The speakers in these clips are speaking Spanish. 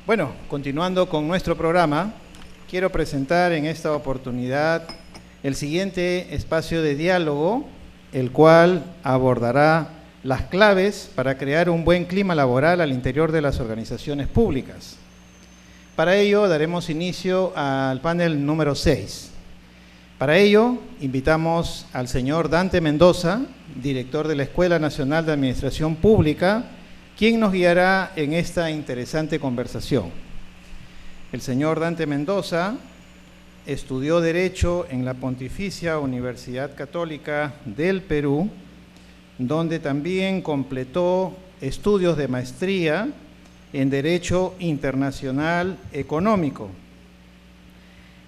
Bueno, continuando con nuestro programa, quiero presentar en esta oportunidad el siguiente espacio de diálogo, el cual abordará las claves para crear un buen clima laboral al interior de las organizaciones públicas. Para ello daremos inicio al panel número 6. Para ello invitamos al señor Dante Mendoza, director de la Escuela Nacional de Administración Pública, quien nos guiará en esta interesante conversación. El señor Dante Mendoza estudió Derecho en la Pontificia Universidad Católica del Perú, donde también completó estudios de maestría en Derecho Internacional Económico.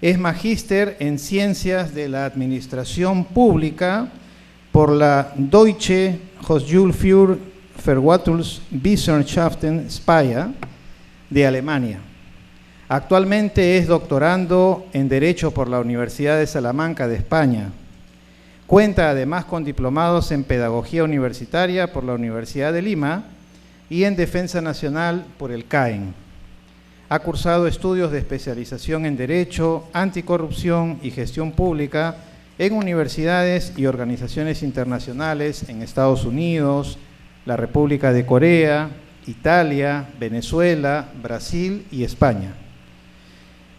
Es magíster en Ciencias de la Administración Pública por la Deutsche Hochschule für Verwaltungswissenschaften Speyer de Alemania. Actualmente es doctorando en Derecho por la Universidad de Salamanca de España. Cuenta además con diplomados en Pedagogía Universitaria por la Universidad de Lima y en Defensa Nacional por el CAEN. Ha cursado estudios de especialización en Derecho, Anticorrupción y Gestión Pública en universidades y organizaciones internacionales en Estados Unidos, la República de Corea, Italia, Venezuela, Brasil y España.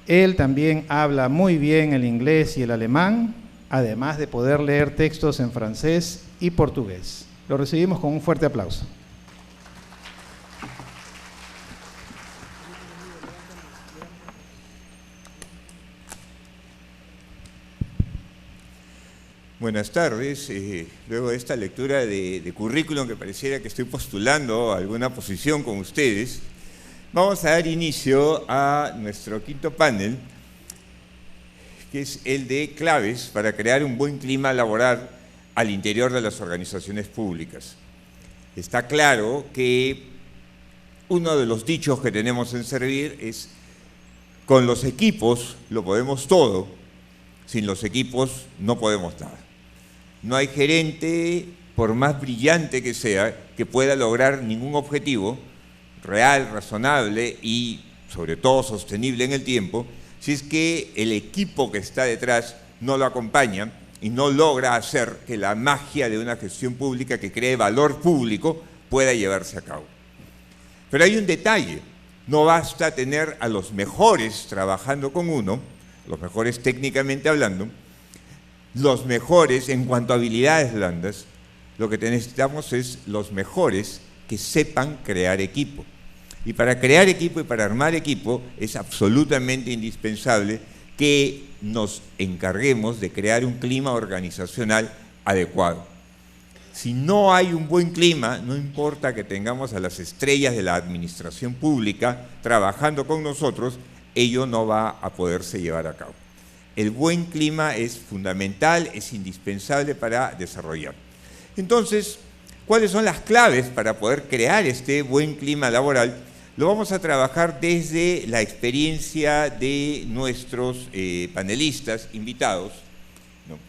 Él también habla muy bien el inglés y el alemán, además de poder leer textos en francés y portugués. Lo recibimos con un fuerte aplauso. Buenas tardes. Luego de esta lectura de currículum que pareciera que estoy postulando a alguna posición con ustedes, vamos a dar inicio a nuestro quinto panel, que es el de claves para crear un buen clima laboral al interior de las organizaciones públicas. Está claro que uno de los dichos que tenemos en Servir es: con los equipos lo podemos todo, sin los equipos no podemos nada. No hay gerente, por más brillante que sea, que pueda lograr ningún objetivo real, razonable y sobre todo sostenible en el tiempo, si es que el equipo que está detrás no lo acompaña y no logra hacer que la magia de una gestión pública que cree valor público pueda llevarse a cabo. Pero hay un detalle: no basta tener a los mejores trabajando con uno, los mejores técnicamente hablando, los mejores en cuanto a habilidades blandas. Lo que necesitamos es los mejores que sepan crear equipo. Y para crear equipo y para armar equipo es absolutamente indispensable que nos encarguemos de crear un clima organizacional adecuado. Si no hay un buen clima, no importa que tengamos a las estrellas de la administración pública trabajando con nosotros, ello no va a poderse llevar a cabo. El buen clima es fundamental, es indispensable para desarrollar. Entonces, ¿cuáles son las claves para poder crear este buen clima laboral? Lo vamos a trabajar desde la experiencia de nuestros panelistas invitados, ¿no?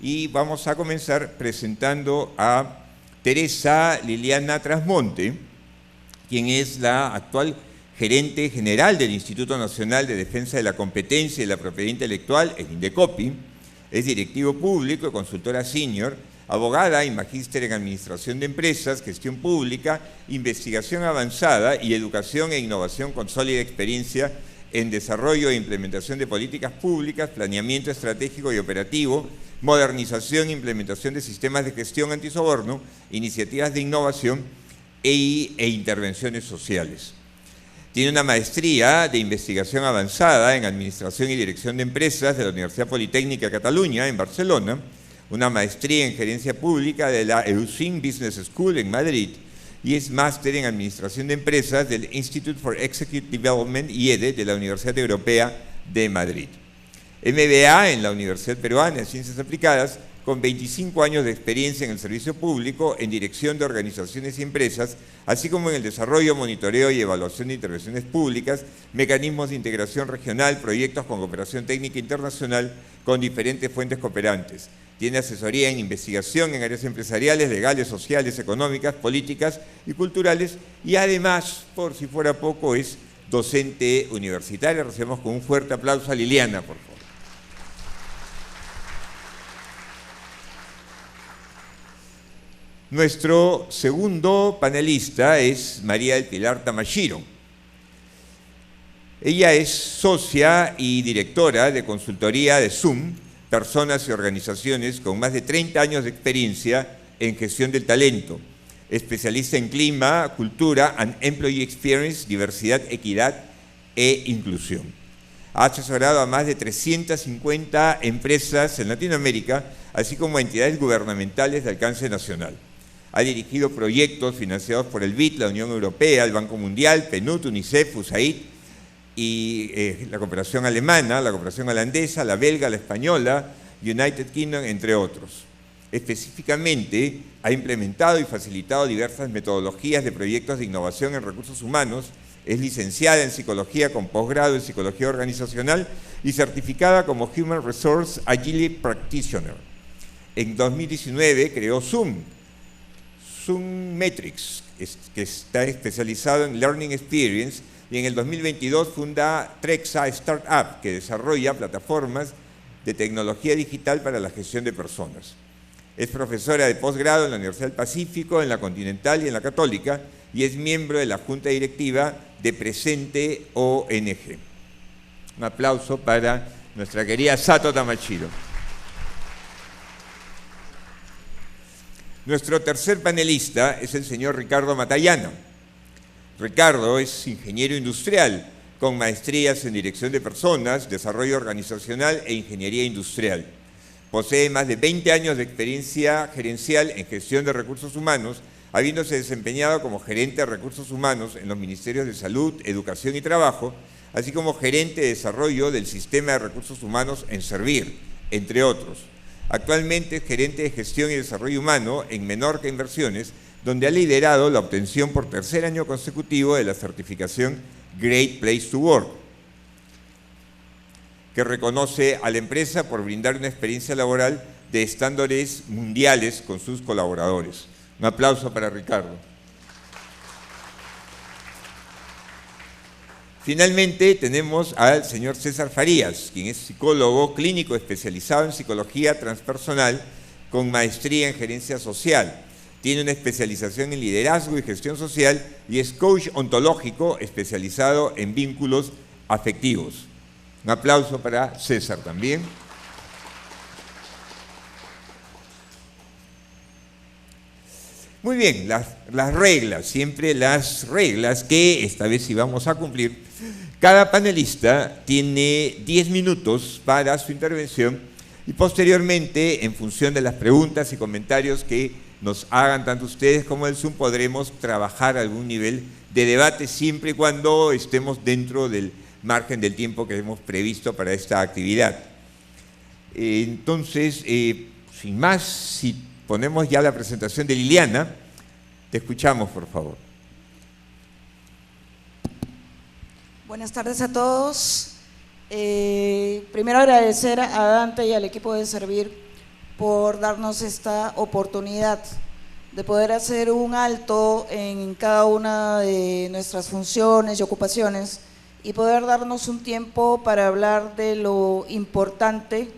Y vamos a comenzar presentando a Teresa Liliana Trasmonte, quien es la actual gerente general del Instituto Nacional de Defensa de la Competencia y la Propiedad Intelectual, el INDECOPI. Es directivo público, consultora senior, abogada y magíster en Administración de Empresas, Gestión Pública, Investigación Avanzada y Educación e Innovación con sólida experiencia en desarrollo e implementación de políticas públicas, planeamiento estratégico y operativo, modernización e implementación de sistemas de gestión antisoborno, iniciativas de innovación e intervenciones sociales. Tiene una maestría de investigación avanzada en Administración y Dirección de Empresas de la Universidad Politécnica de Cataluña, en Barcelona, una maestría en Gerencia Pública de la EUSIN Business School en Madrid y es máster en Administración de Empresas del Institute for Executive Development, IEDE, de la Universidad Europea de Madrid. MBA en la Universidad Peruana de Ciencias Aplicadas, con 25 años de experiencia en el servicio público, en dirección de organizaciones y empresas, así como en el desarrollo, monitoreo y evaluación de intervenciones públicas, mecanismos de integración regional, proyectos con cooperación técnica internacional con diferentes fuentes cooperantes. Tiene asesoría en investigación en áreas empresariales, legales, sociales, económicas, políticas y culturales, y además, por si fuera poco, es docente universitaria. Recibamos con un fuerte aplauso a Liliana, por favor. Nuestro segundo panelista es María del Pilar Tamashiro. Ella es socia y directora de consultoría de Zoom, personas y organizaciones con más de 30 años de experiencia en gestión del talento, especialista en clima, cultura and employee experience, diversidad, equidad e inclusión. Ha asesorado a más de 350 empresas en Latinoamérica, así como a entidades gubernamentales de alcance nacional. Ha dirigido proyectos financiados por el BID, la Unión Europea, el Banco Mundial, PNUD, UNICEF, USAID y la cooperación alemana, la cooperación holandesa, la belga, la española, United Kingdom, entre otros. Específicamente, ha implementado y facilitado diversas metodologías de proyectos de innovación en recursos humanos, es licenciada en psicología con posgrado en psicología organizacional y certificada como Human Resource Agility Practitioner. En 2019 creó Zoom Metrics, que está especializado en Learning Experience, y en el 2022 funda Trexa Startup, que desarrolla plataformas de tecnología digital para la gestión de personas. Es profesora de posgrado en la Universidad del Pacífico, en la Continental y en la Católica, y es miembro de la Junta Directiva de Presente ONG. Un aplauso para nuestra querida Sato Tamashiro. Nuestro tercer panelista es el señor Ricardo Matallana. Ricardo es ingeniero industrial, con maestrías en dirección de personas, desarrollo organizacional e ingeniería industrial. Posee más de 20 años de experiencia gerencial en gestión de recursos humanos, habiéndose desempeñado como gerente de recursos humanos en los Ministerios de Salud, Educación y Trabajo, así como gerente de desarrollo del Sistema de Recursos Humanos en Servir, entre otros. Actualmente es gerente de gestión y desarrollo humano en Menorca Inversiones, donde ha liderado la obtención por tercer año consecutivo de la certificación Great Place to Work, que reconoce a la empresa por brindar una experiencia laboral de estándares mundiales con sus colaboradores. Un aplauso para Ricardo. Finalmente tenemos al señor César Farías, quien es psicólogo clínico especializado en psicología transpersonal con maestría en gerencia social. Tiene una especialización en liderazgo y gestión social y es coach ontológico especializado en vínculos afectivos. Un aplauso para César también. Muy bien, las reglas, siempre las reglas que esta vez sí vamos a cumplir. Cada panelista tiene 10 minutos para su intervención y posteriormente, en función de las preguntas y comentarios que nos hagan tanto ustedes como el Zoom, podremos trabajar algún nivel de debate siempre y cuando estemos dentro del margen del tiempo que hemos previsto para esta actividad. Entonces, sin más, si ponemos ya la presentación de Liliana, te escuchamos, por favor. Buenas tardes a todos. Primero agradecer a Dante y al equipo de Servir por darnos esta oportunidad de poder hacer un alto en cada una de nuestras funciones y ocupaciones y poder darnos un tiempo para hablar de lo importante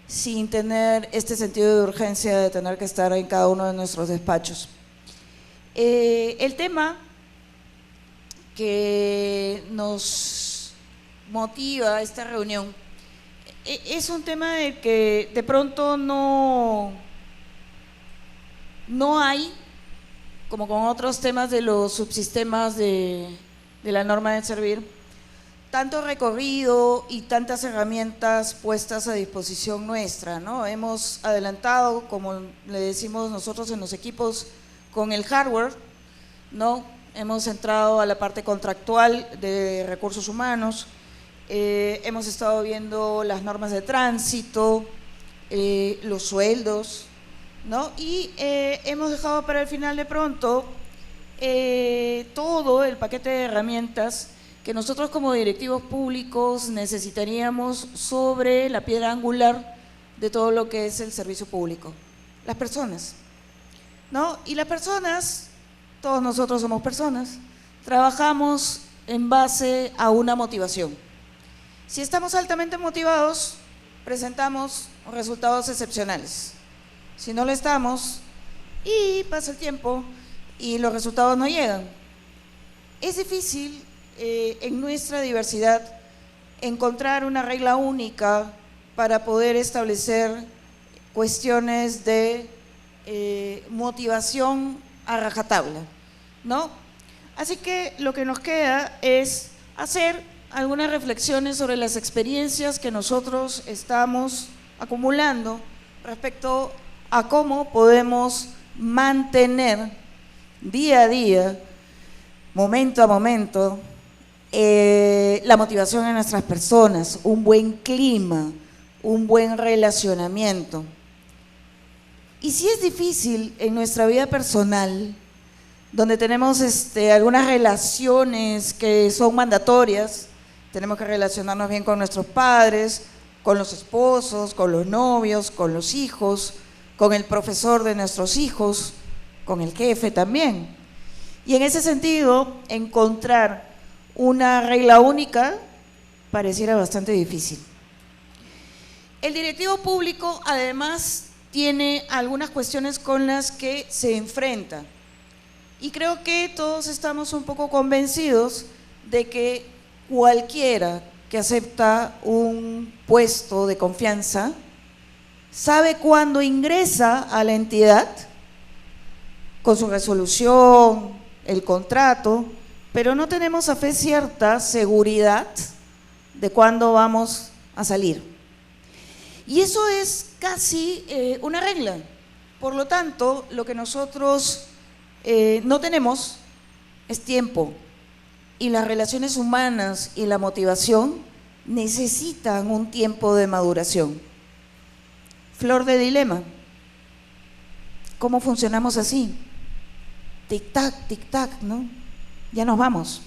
sin tener este sentido de urgencia de tener que estar en cada uno de nuestros despachos. El tema que nos motiva esta reunión es un tema de que de pronto no hay, como con otros temas de los subsistemas de la norma de Servir, tanto recorrido y tantas herramientas puestas a disposición nuestra, ¿no? Hemos adelantado, como le decimos nosotros en los equipos, con el hardware, ¿no? Hemos entrado a la parte contractual de recursos humanos, hemos estado viendo las normas de tránsito, los sueldos, ¿no? Y hemos dejado para el final de pronto todo el paquete de herramientas que nosotros como directivos públicos necesitaríamos sobre la piedra angular de todo lo que es el servicio público, las personas, ¿no? Y las personas, todos nosotros somos personas, trabajamos en base a una motivación. Si estamos altamente motivados, presentamos resultados excepcionales. Si no lo estamos, y pasa el tiempo y los resultados no llegan. Es difícil en nuestra diversidad encontrar una regla única para poder establecer cuestiones de motivación a rajatabla, ¿no? Así que lo que nos queda es hacer algunas reflexiones sobre las experiencias que nosotros estamos acumulando respecto a cómo podemos mantener día a día, momento a momento, la motivación en nuestras personas, un buen clima, un buen relacionamiento. Y si es difícil en nuestra vida personal, donde tenemos algunas relaciones que son mandatorias, tenemos que relacionarnos bien con nuestros padres, con los esposos, con los novios, con los hijos, con el profesor de nuestros hijos, con el jefe también. Y en ese sentido, encontrar una regla única pareciera bastante difícil. El directivo público, además, tiene algunas cuestiones con las que se enfrenta. Y creo que todos estamos un poco convencidos de que cualquiera que acepta un puesto de confianza sabe cuándo ingresa a la entidad con su resolución, el contrato, pero no tenemos a fe cierta seguridad de cuándo vamos a salir. Y eso es casi una regla. Por lo tanto, lo que nosotros no tenemos es tiempo, y las relaciones humanas y la motivación necesitan un tiempo de maduración. Flor de dilema. ¿Cómo funcionamos así? Tic-tac, ¿no? Ya nos vamos.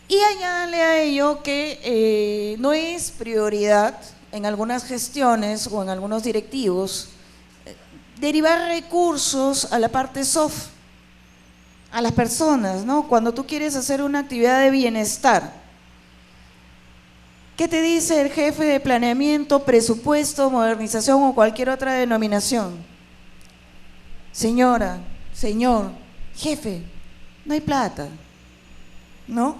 Y añádale a ello que no es prioridad en algunas gestiones o en algunos directivos derivar recursos a la parte soft, a las personas, ¿no? Cuando tú quieres hacer una actividad de bienestar, ¿qué te dice el jefe de planeamiento, presupuesto, modernización o cualquier otra denominación? Señora, señor, jefe, no hay plata, ¿no?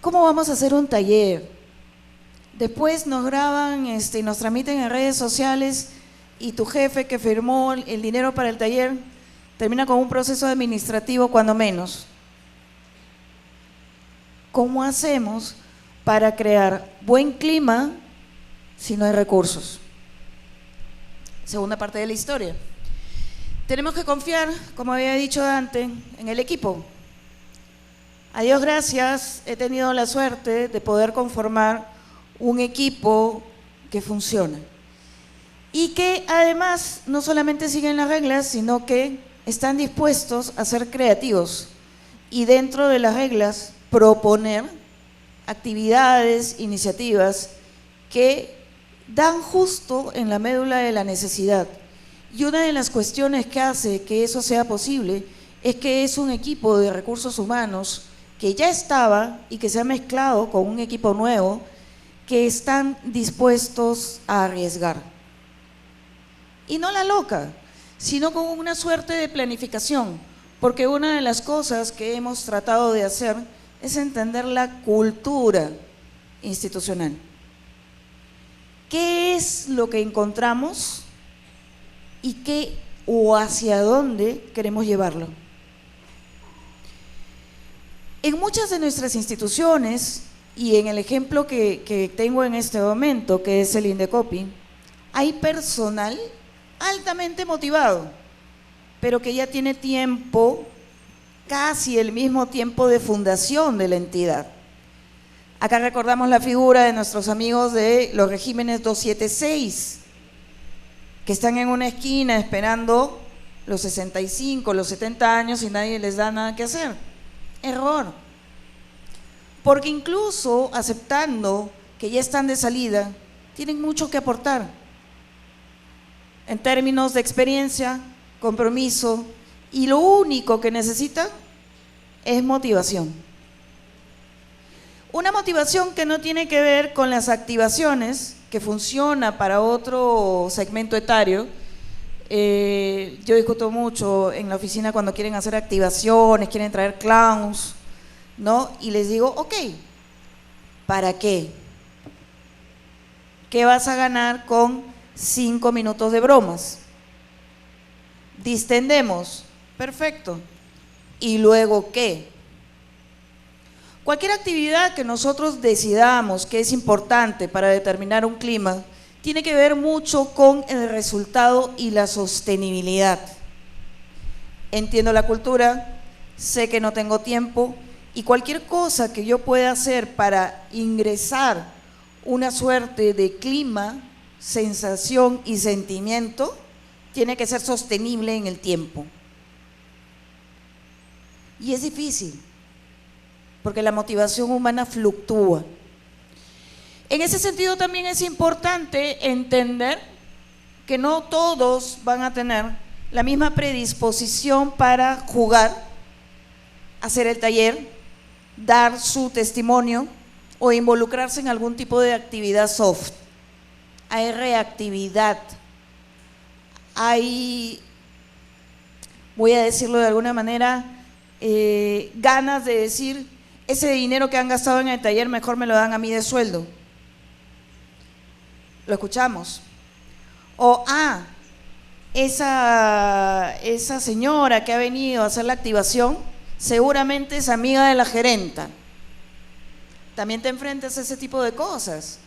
¿Cómo vamos a hacer un taller? Después nos graban y nos transmiten en redes sociales, y tu jefe que firmó el dinero para el taller termina con un proceso administrativo cuando menos. ¿Cómo hacemos para crear buen clima si no hay recursos? Segunda parte de la historia. Tenemos que confiar, como había dicho antes, en el equipo. A Dios gracias, he tenido la suerte de poder conformar un equipo que funciona y que además no solamente siguen las reglas, sino que están dispuestos a ser creativos y dentro de las reglas proponer actividades, iniciativas que dan justo en la médula de la necesidad. Y una de las cuestiones que hace que eso sea posible es que es un equipo de recursos humanos que ya estaba y que se ha mezclado con un equipo nuevo que están dispuestos a arriesgar. Y no la loca, sino con una suerte de planificación, porque una de las cosas que hemos tratado de hacer es entender la cultura institucional. ¿Qué es lo que encontramos y qué o hacia dónde queremos llevarlo? En muchas de nuestras instituciones, y en el ejemplo que tengo en este momento, que es el Indecopi, hay personal altamente motivado, pero que ya tiene tiempo, casi el mismo tiempo de fundación de la entidad. Acá recordamos la figura de nuestros amigos de los regímenes 276, que están en una esquina esperando los 65, los 70 años y nadie les da nada que hacer. Error. Porque incluso aceptando que ya están de salida, tienen mucho que aportar en términos de experiencia, compromiso, y lo único que necesitan es motivación. Una motivación que no tiene que ver con las activaciones, que funciona para otro segmento etario. Yo discuto mucho en la oficina cuando quieren hacer activaciones, quieren traer clowns, ¿no? Y les digo, ok, ¿para qué? ¿Qué vas a ganar con 5 minutos de bromas? Distendemos, perfecto. ¿Y luego qué? Cualquier actividad que nosotros decidamos que es importante para determinar un clima, tiene que ver mucho con el resultado y la sostenibilidad. Entiendo la cultura, sé que no tengo tiempo, y cualquier cosa que yo pueda hacer para ingresar una suerte de clima, sensación y sentimiento, tiene que ser sostenible en el tiempo. Y es difícil, porque la motivación humana fluctúa. En ese sentido también es importante entender que no todos van a tener la misma predisposición para jugar, hacer el taller, dar su testimonio o involucrarse en algún tipo de actividad soft. Hay reactividad, hay, voy a decirlo de alguna manera, ganas de decir, ese dinero que han gastado en el taller mejor me lo dan a mí de sueldo. Lo escuchamos. O, esa señora que ha venido a hacer la activación seguramente es amiga de la gerenta. También te enfrentas a ese tipo de cosas.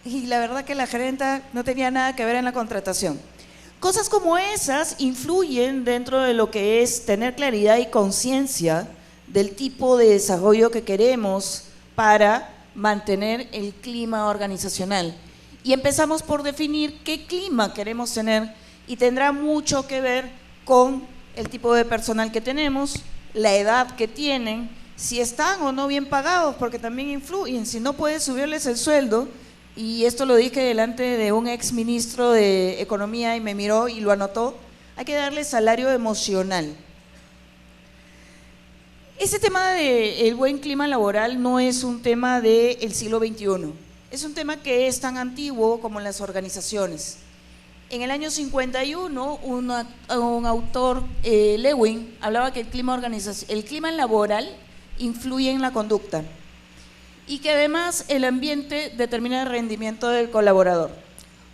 Y la verdad que la gerenta no tenía nada que ver en la contratación. Cosas como esas influyen dentro de lo que es tener claridad y conciencia del tipo de desarrollo que queremos para mantener el clima organizacional. Y empezamos por definir qué clima queremos tener, y tendrá mucho que ver con el tipo de personal que tenemos, la edad que tienen, si están o no bien pagados, porque también influyen. Si no puedes subirles el sueldo, y esto lo dije delante de un ex ministro de Economía y me miró y lo anotó, hay que darle salario emocional. Ese tema del buen clima laboral no es un tema del siglo XXI, es un tema que es tan antiguo como las organizaciones. En el año 51, un autor, Lewin, hablaba que el clima laboral influye en la conducta y que además el ambiente determina el rendimiento del colaborador.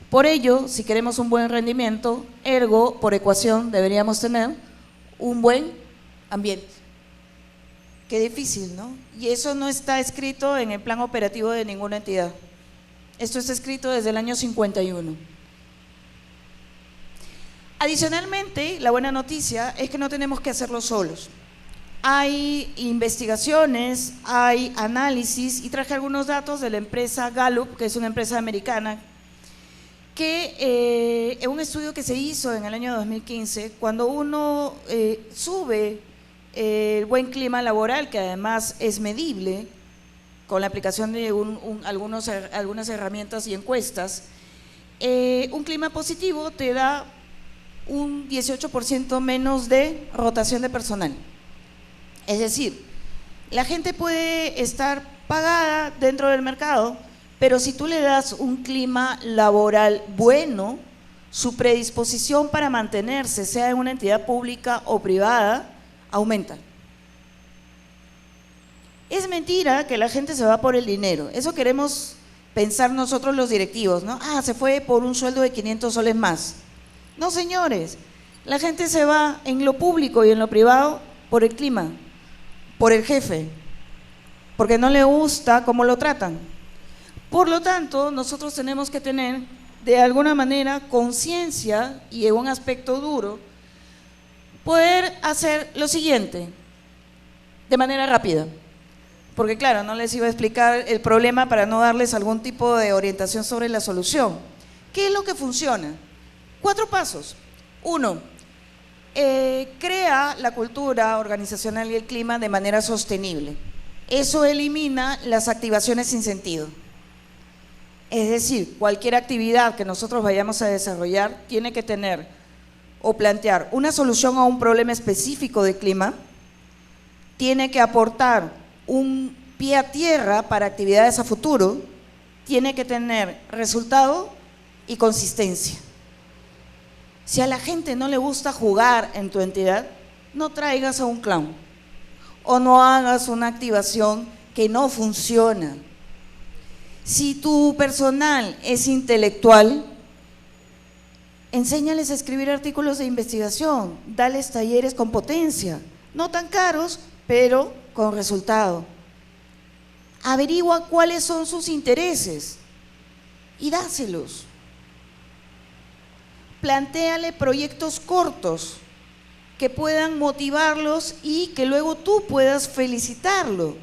Por ello, si queremos un buen rendimiento, ergo, por ecuación, deberíamos tener un buen ambiente. Qué difícil, ¿no? Y eso no está escrito en el plan operativo de ninguna entidad. Esto está escrito desde el año 51. Adicionalmente, la buena noticia es que no tenemos que hacerlo solos. Hay investigaciones, hay análisis, y traje algunos datos de la empresa Gallup, que es una empresa americana, que en un estudio que se hizo en el año 2015, cuando uno sube el buen clima laboral, que además es medible con la aplicación de algunas herramientas y encuestas, un clima positivo te da un 18% menos de rotación de personal. Es decir, la gente puede estar pagada dentro del mercado, pero si tú le das un clima laboral bueno, su predisposición para mantenerse, sea en una entidad pública o privada, aumenta. Es mentira que la gente se va por el dinero. Eso queremos pensar nosotros los directivos, ¿no? Se fue por un sueldo de 500 soles más. No, señores, la gente se va en lo público y en lo privado por el clima, por el jefe, porque no le gusta cómo lo tratan. Por lo tanto, nosotros tenemos que tener de alguna manera conciencia, y en un aspecto duro, poder hacer lo siguiente, de manera rápida, porque claro, no les iba a explicar el problema para no darles algún tipo de orientación sobre la solución. ¿Qué es lo que funciona? 4 pasos. 1, crea la cultura organizacional y el clima de manera sostenible. Eso elimina las activaciones sin sentido. Es decir, cualquier actividad que nosotros vayamos a desarrollar tiene que tener o plantear una solución a un problema específico de clima, tiene que aportar un pie a tierra para actividades a futuro, tiene que tener resultado y consistencia. Si a la gente no le gusta jugar en tu entidad, no traigas a un clown o no hagas una activación que no funciona. Si tu personal es intelectual, enséñales a escribir artículos de investigación, dales talleres con potencia, no tan caros, pero con resultado. Averigua cuáles son sus intereses y dáselos. Plantéale proyectos cortos que puedan motivarlos y que luego tú puedas felicitarlo.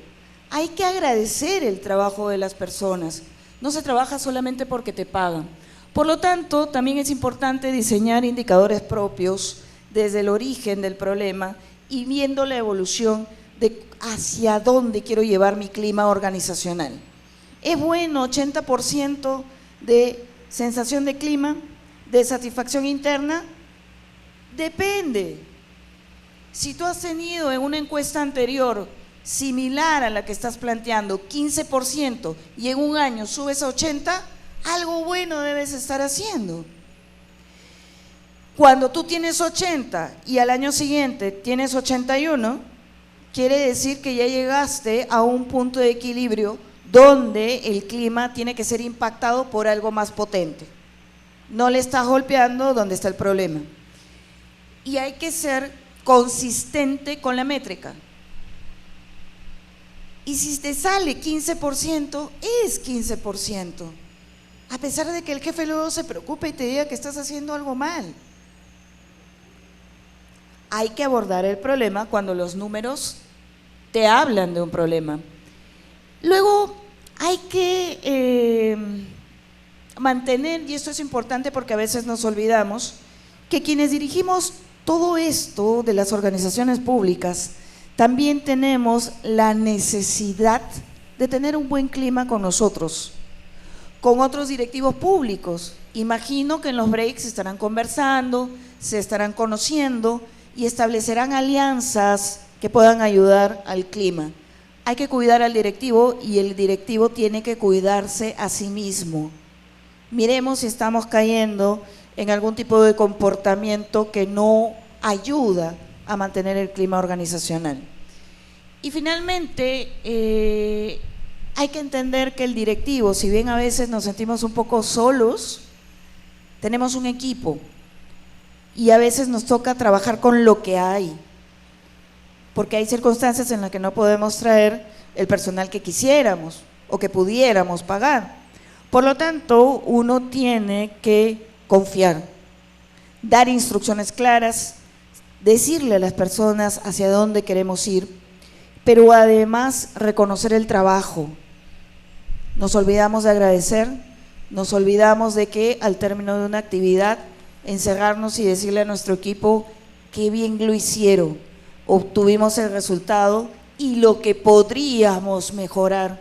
Hay que agradecer el trabajo de las personas. No se trabaja solamente porque te pagan. Por lo tanto, también es importante diseñar indicadores propios desde el origen del problema y viendo la evolución de hacia dónde quiero llevar mi clima organizacional. ¿Es bueno 80% de sensación de clima, de satisfacción interna? Depende. Si tú has tenido en una encuesta anterior similar a la que estás planteando 15% y en un año subes a 80%, algo bueno debes estar haciendo. Cuando tú tienes 80 y al año siguiente tienes 81, quiere decir que ya llegaste a un punto de equilibrio donde el clima tiene que ser impactado por algo más potente. No le estás golpeando donde está el problema. Y hay que ser consistente con la métrica. Y si te sale 15%, es 15%. A pesar de que el jefe luego se preocupe y te diga que estás haciendo algo mal. Hay que abordar el problema cuando los números te hablan de un problema. Luego hay que mantener, y esto es importante porque a veces nos olvidamos, que quienes dirigimos todo esto de las organizaciones públicas, también tenemos la necesidad de tener un buen clima con nosotros, con otros directivos públicos. Imagino que en los breaks estarán conversando, se estarán conociendo y establecerán alianzas que puedan ayudar al clima. Hay que cuidar al directivo y el directivo tiene que cuidarse a sí mismo. Miremos si estamos cayendo en algún tipo de comportamiento que no ayuda a mantener el clima organizacional. Y finalmente, hay que entender que el directivo, si bien a veces nos sentimos un poco solos, tenemos un equipo y a veces nos toca trabajar con lo que hay, porque hay circunstancias en las que no podemos traer el personal que quisiéramos o que pudiéramos pagar. Por lo tanto, uno tiene que confiar, dar instrucciones claras, decirle a las personas hacia dónde queremos ir, pero además reconocer el trabajo. Nos olvidamos de agradecer, nos olvidamos de que al término de una actividad, encerrarnos y decirle a nuestro equipo qué bien lo hicieron, obtuvimos el resultado y lo que podríamos mejorar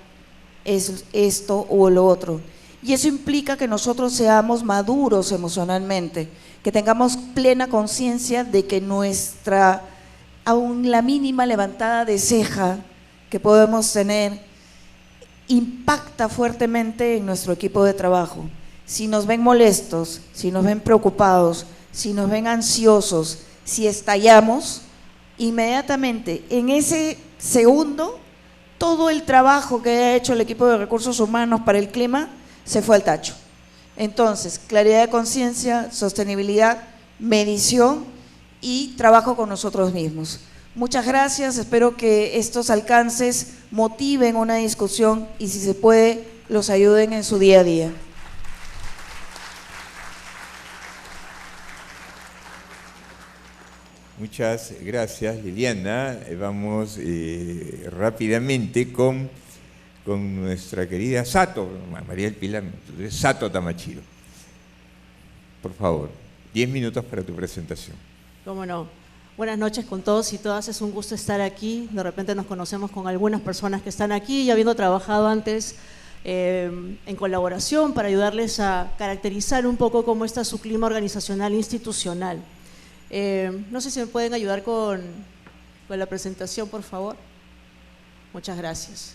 es esto o lo otro. Y eso implica que nosotros seamos maduros emocionalmente, que tengamos plena conciencia de que nuestra, aún la mínima levantada de ceja que podemos tener, impacta fuertemente en nuestro equipo de trabajo. Si nos ven molestos, si nos ven preocupados, si nos ven ansiosos, si estallamos, inmediatamente en ese segundo, todo el trabajo que ha hecho el equipo de recursos humanos para el clima se fue al tacho. Entonces, claridad de conciencia, sostenibilidad, medición y trabajo con nosotros mismos. Muchas gracias, espero que estos alcances motiven una discusión y si se puede, los ayuden en su día a día. Muchas gracias, Liliana. Vamos rápidamente con nuestra querida Sato, María del Pilar, Sato Tamachiro. Por favor, 10 minutos para tu presentación. Cómo no. Buenas noches con todos y todas, es un gusto estar aquí. De repente nos conocemos con algunas personas que están aquí y habiendo trabajado antes en colaboración para ayudarles a caracterizar un poco cómo está su clima organizacional e institucional. No sé si me pueden ayudar con con la presentación, por favor. Muchas gracias.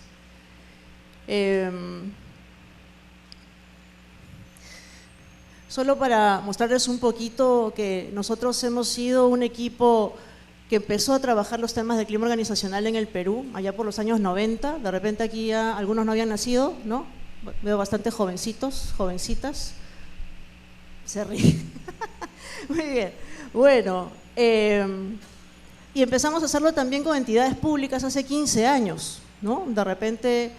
Solo para mostrarles un poquito que nosotros hemos sido un equipo que empezó a trabajar los temas de clima organizacional en el Perú, allá por los años 90. De repente aquí ya algunos no habían nacido, ¿no? Veo bastante jovencitos, jovencitas. Se ríen. Muy bien. Bueno, y empezamos a hacerlo también con entidades públicas hace 15 años, ¿no? De repente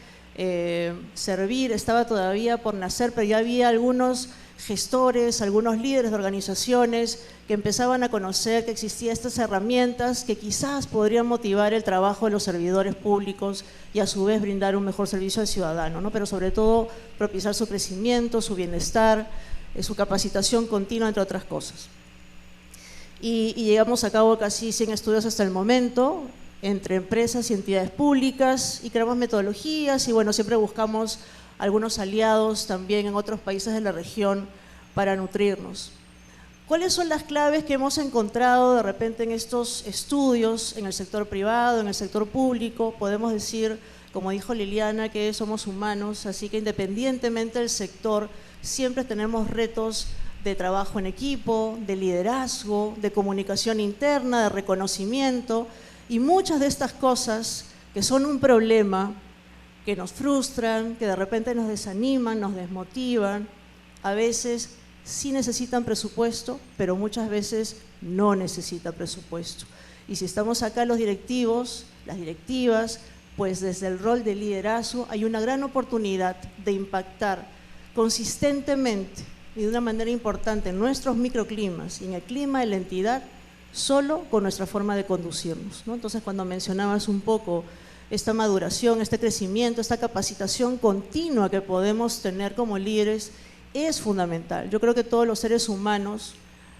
Servir estaba todavía por nacer, pero ya había algunos gestores, algunos líderes de organizaciones que empezaban a conocer que existían estas herramientas que quizás podrían motivar el trabajo de los servidores públicos y a su vez brindar un mejor servicio al ciudadano, ¿no? Pero sobre todo propiciar su crecimiento, su bienestar, su capacitación continua, entre otras cosas. Y llevamos a cabo casi 100 estudios hasta el momento, entre empresas y entidades públicas, y creamos metodologías y bueno, siempre buscamos algunos aliados también en otros países de la región para nutrirnos. ¿Cuáles son las claves que hemos encontrado de repente en estos estudios en el sector privado, en el sector público? Podemos decir, como dijo Liliana, que somos humanos, así que independientemente del sector, siempre tenemos retos de trabajo en equipo, de liderazgo, de comunicación interna, de reconocimiento, y muchas de estas cosas que son un problema, que nos frustran, que de repente nos desaniman, nos desmotivan, a veces sí necesitan presupuesto, pero muchas veces no necesita presupuesto. Y si estamos acá los directivos, las directivas, pues desde el rol de liderazgo hay una gran oportunidad de impactar consistentemente y de una manera importante en nuestros microclimas y en el clima de la entidad, solo con nuestra forma de conducirnos, ¿no? Entonces, cuando mencionabas un poco esta maduración, este crecimiento, esta capacitación continua que podemos tener como líderes es fundamental. Yo creo que todos los seres humanos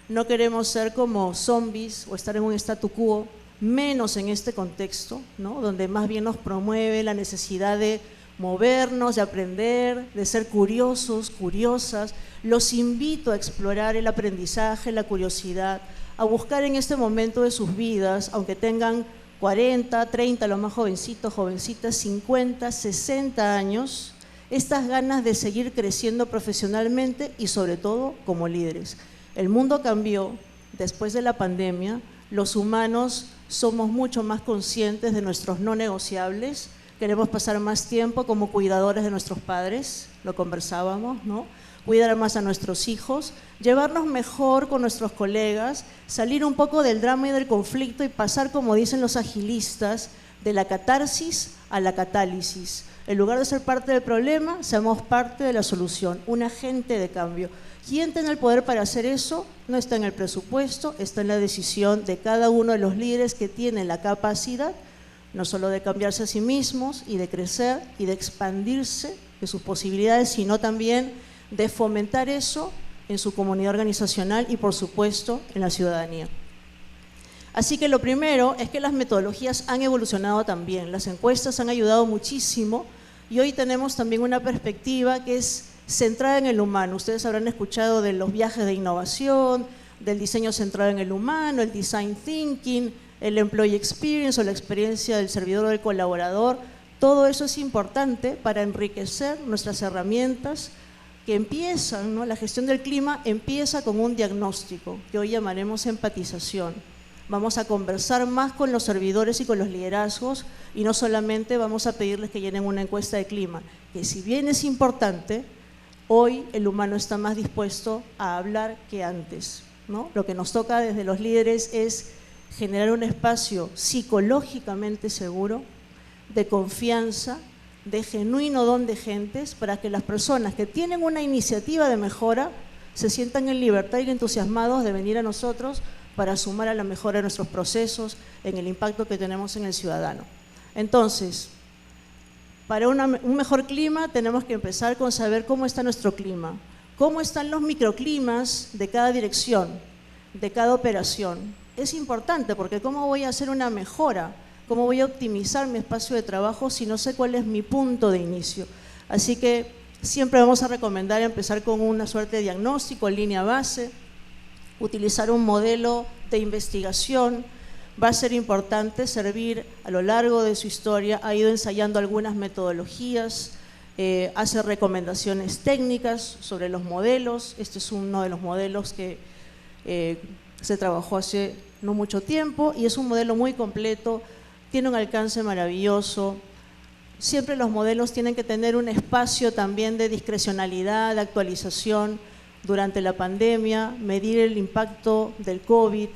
no queremos ser como zombies o estar en un statu quo, menos en este contexto, ¿no? Donde más bien nos promueve la necesidad de movernos, de aprender, de ser curiosos, curiosas. Los invito a explorar el aprendizaje, la curiosidad, a buscar en este momento de sus vidas, aunque tengan 40, 30, los más jovencitos, jovencitas, 50, 60 años, estas ganas de seguir creciendo profesionalmente y sobre todo como líderes. El mundo cambió después de la pandemia, los humanos somos mucho más conscientes de nuestros no negociables, queremos pasar más tiempo como cuidadores de nuestros padres, lo conversábamos, ¿no? Cuidar más a nuestros hijos, llevarnos mejor con nuestros colegas, salir un poco del drama y del conflicto y pasar, como dicen los agilistas, de la catarsis a la catálisis. En lugar de ser parte del problema, seamos parte de la solución, un agente de cambio. ¿Quién tiene el poder para hacer eso? No está en el presupuesto, está en la decisión de cada uno de los líderes que tienen la capacidad, no solo de cambiarse a sí mismos y de crecer y de expandirse de sus posibilidades, sino también de fomentar eso en su comunidad organizacional y, por supuesto, en la ciudadanía. Así que lo primero es que las metodologías han evolucionado también, las encuestas han ayudado muchísimo y hoy tenemos también una perspectiva que es centrada en el humano. Ustedes habrán escuchado de los viajes de innovación, del diseño centrado en el humano, el design thinking, el employee experience o la experiencia del servidor o del colaborador. Todo eso es importante para enriquecer nuestras herramientas que empiezan, ¿no? La gestión del clima empieza con un diagnóstico, que hoy llamaremos empatización. Vamos a conversar más con los servidores y con los liderazgos y no solamente vamos a pedirles que llenen una encuesta de clima, que si bien es importante, hoy el humano está más dispuesto a hablar que antes, ¿no? Lo que nos toca desde los líderes es generar un espacio psicológicamente seguro, de confianza, de genuino don de gentes, para que las personas que tienen una iniciativa de mejora se sientan en libertad y entusiasmados de venir a nosotros para sumar a la mejora de nuestros procesos en el impacto que tenemos en el ciudadano. Entonces, para un mejor clima tenemos que empezar con saber cómo está nuestro clima, cómo están los microclimas de cada dirección, de cada operación. Es importante porque ¿cómo voy a hacer una mejora? ¿Cómo voy a optimizar mi espacio de trabajo si no sé cuál es mi punto de inicio? Así que siempre vamos a recomendar empezar con una suerte de diagnóstico en línea base, utilizar un modelo de investigación, va a ser importante servir a lo largo de su historia, ha ido ensayando algunas metodologías, hace recomendaciones técnicas sobre los modelos. Este es uno de los modelos que se trabajó hace no mucho tiempo y es un modelo muy completo, tiene un alcance maravilloso. Siempre los modelos tienen que tener un espacio también de discrecionalidad, de actualización durante la pandemia, medir el impacto del COVID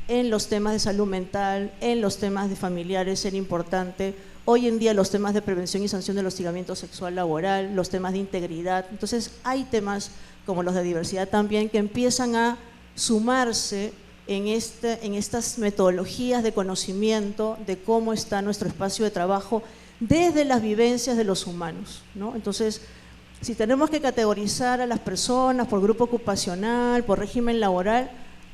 en los temas de salud mental, en los temas de familiares, era importante. Hoy en día los temas de prevención y sanción del hostigamiento sexual laboral, los temas de integridad. Entonces hay temas como los de diversidad también que empiezan a sumarse en estas metodologías de conocimiento de cómo está nuestro espacio de trabajo desde las vivencias de los humanos, ¿no? Entonces, si tenemos que categorizar a las personas por grupo ocupacional, por régimen laboral,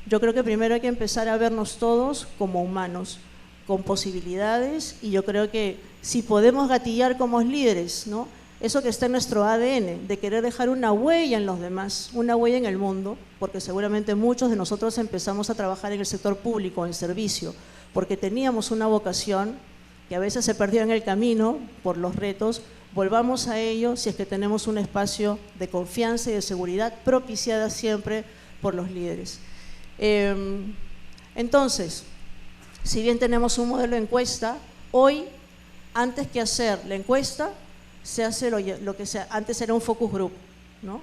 yo creo que primero hay que empezar a vernos todos como humanos, con posibilidades, y yo creo que si podemos gatillar como líderes, ¿no?, eso que está en nuestro ADN, de querer dejar una huella en los demás, una huella en el mundo, porque seguramente muchos de nosotros empezamos a trabajar en el sector público, en servicio, porque teníamos una vocación que a veces se perdió en el camino por los retos. Volvamos a ello si es que tenemos un espacio de confianza y de seguridad propiciada siempre por los líderes. Entonces, si bien tenemos un modelo de encuesta, hoy, antes que hacer la encuesta, se hace lo que antes era un focus group, ¿no?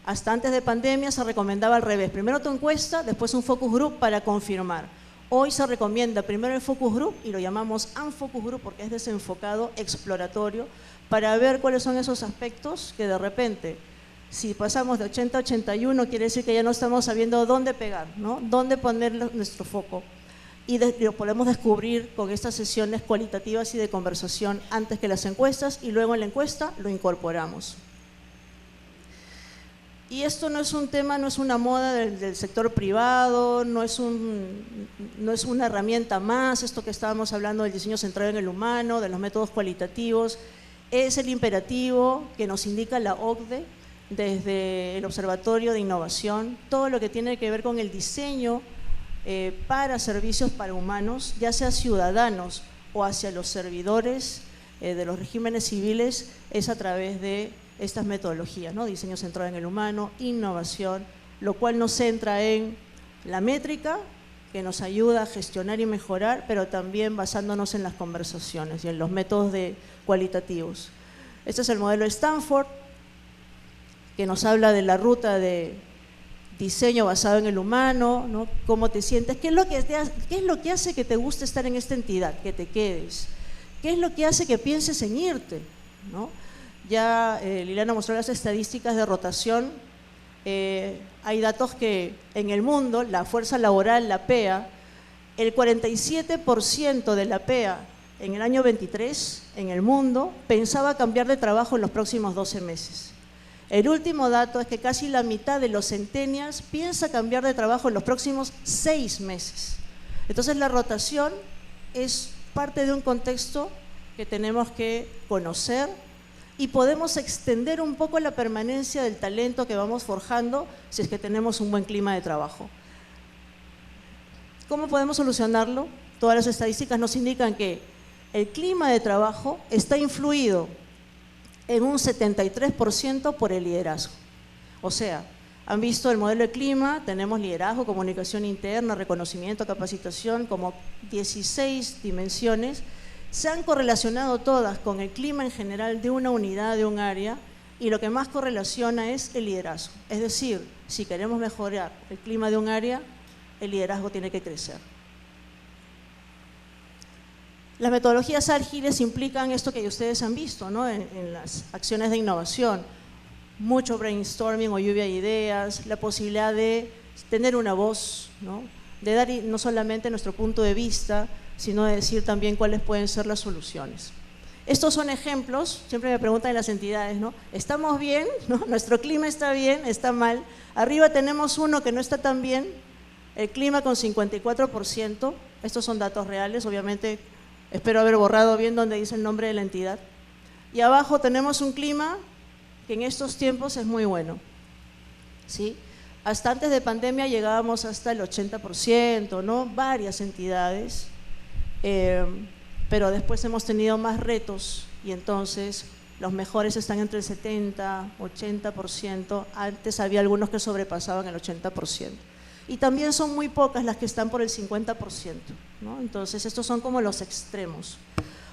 Hasta antes de pandemia se recomendaba al revés, primero tu encuesta, después un focus group para confirmar. Hoy se recomienda primero el focus group y lo llamamos unfocus group porque es desenfocado, exploratorio, para ver cuáles son esos aspectos que de repente, si pasamos de 80 a 81, quiere decir que ya no estamos sabiendo dónde pegar, ¿no?, dónde poner nuestro foco. Y lo podemos descubrir con estas sesiones cualitativas y de conversación antes que las encuestas, y luego en la encuesta lo incorporamos. Y esto no es un tema, no es una moda del sector privado, no es una herramienta más, esto que estábamos hablando del diseño centrado en el humano, de los métodos cualitativos, es el imperativo que nos indica la OCDE desde el Observatorio de Innovación, todo lo que tiene que ver con el diseño para servicios para humanos, ya sea ciudadanos o hacia los servidores de los regímenes civiles, es a través de estas metodologías, ¿no?, diseño centrado en el humano, innovación, lo cual nos centra en la métrica, que nos ayuda a gestionar y mejorar, pero también basándonos en las conversaciones y en los métodos cualitativos. Este es el modelo de Stanford, que nos habla de la ruta de diseño basado en el humano, ¿no?, cómo te sientes, qué es lo que hace que te guste estar en esta entidad, que te quedes, qué es lo que hace que pienses en irte, ¿no? Ya Liliana mostró las estadísticas de rotación. Hay datos que en el mundo, la fuerza laboral, la PEA, el 47% de la PEA en el año 23 en el mundo pensaba cambiar de trabajo en los próximos 12 meses. El último dato es que casi la mitad de los centennials piensa cambiar de trabajo en los próximos 6 meses. Entonces la rotación es parte de un contexto que tenemos que conocer y podemos extender un poco la permanencia del talento que vamos forjando si es que tenemos un buen clima de trabajo. ¿Cómo podemos solucionarlo? Todas las estadísticas nos indican que el clima de trabajo está influido en un 73% por el liderazgo. O sea, han visto el modelo de clima, tenemos liderazgo, comunicación interna, reconocimiento, capacitación, como 16 dimensiones. Se han correlacionado todas con el clima en general de una unidad, de un área, y lo que más correlaciona es el liderazgo. Es decir, si queremos mejorar el clima de un área, el liderazgo tiene que crecer. Las metodologías ágiles implican esto que ustedes han visto, ¿no?, en las acciones de innovación, mucho brainstorming o lluvia de ideas, la posibilidad de tener una voz, ¿no?, de dar no solamente nuestro punto de vista, sino de decir también cuáles pueden ser las soluciones. Estos son ejemplos, siempre me preguntan en las entidades, ¿no?, ¿estamos bien? ¿No? ¿Nuestro clima está bien? ¿Está mal? Arriba tenemos uno que no está tan bien, el clima con 54%, estos son datos reales, obviamente espero haber borrado bien donde dice el nombre de la entidad. Y abajo tenemos un clima que en estos tiempos es muy bueno, ¿sí? Hasta antes de pandemia llegábamos hasta el 80%, ¿no? Varias entidades, pero después hemos tenido más retos y entonces los mejores están entre el 70, 80%, antes había algunos que sobrepasaban el 80%. Y también son muy pocas las que están por el 50%, ¿no? Entonces estos son como los extremos.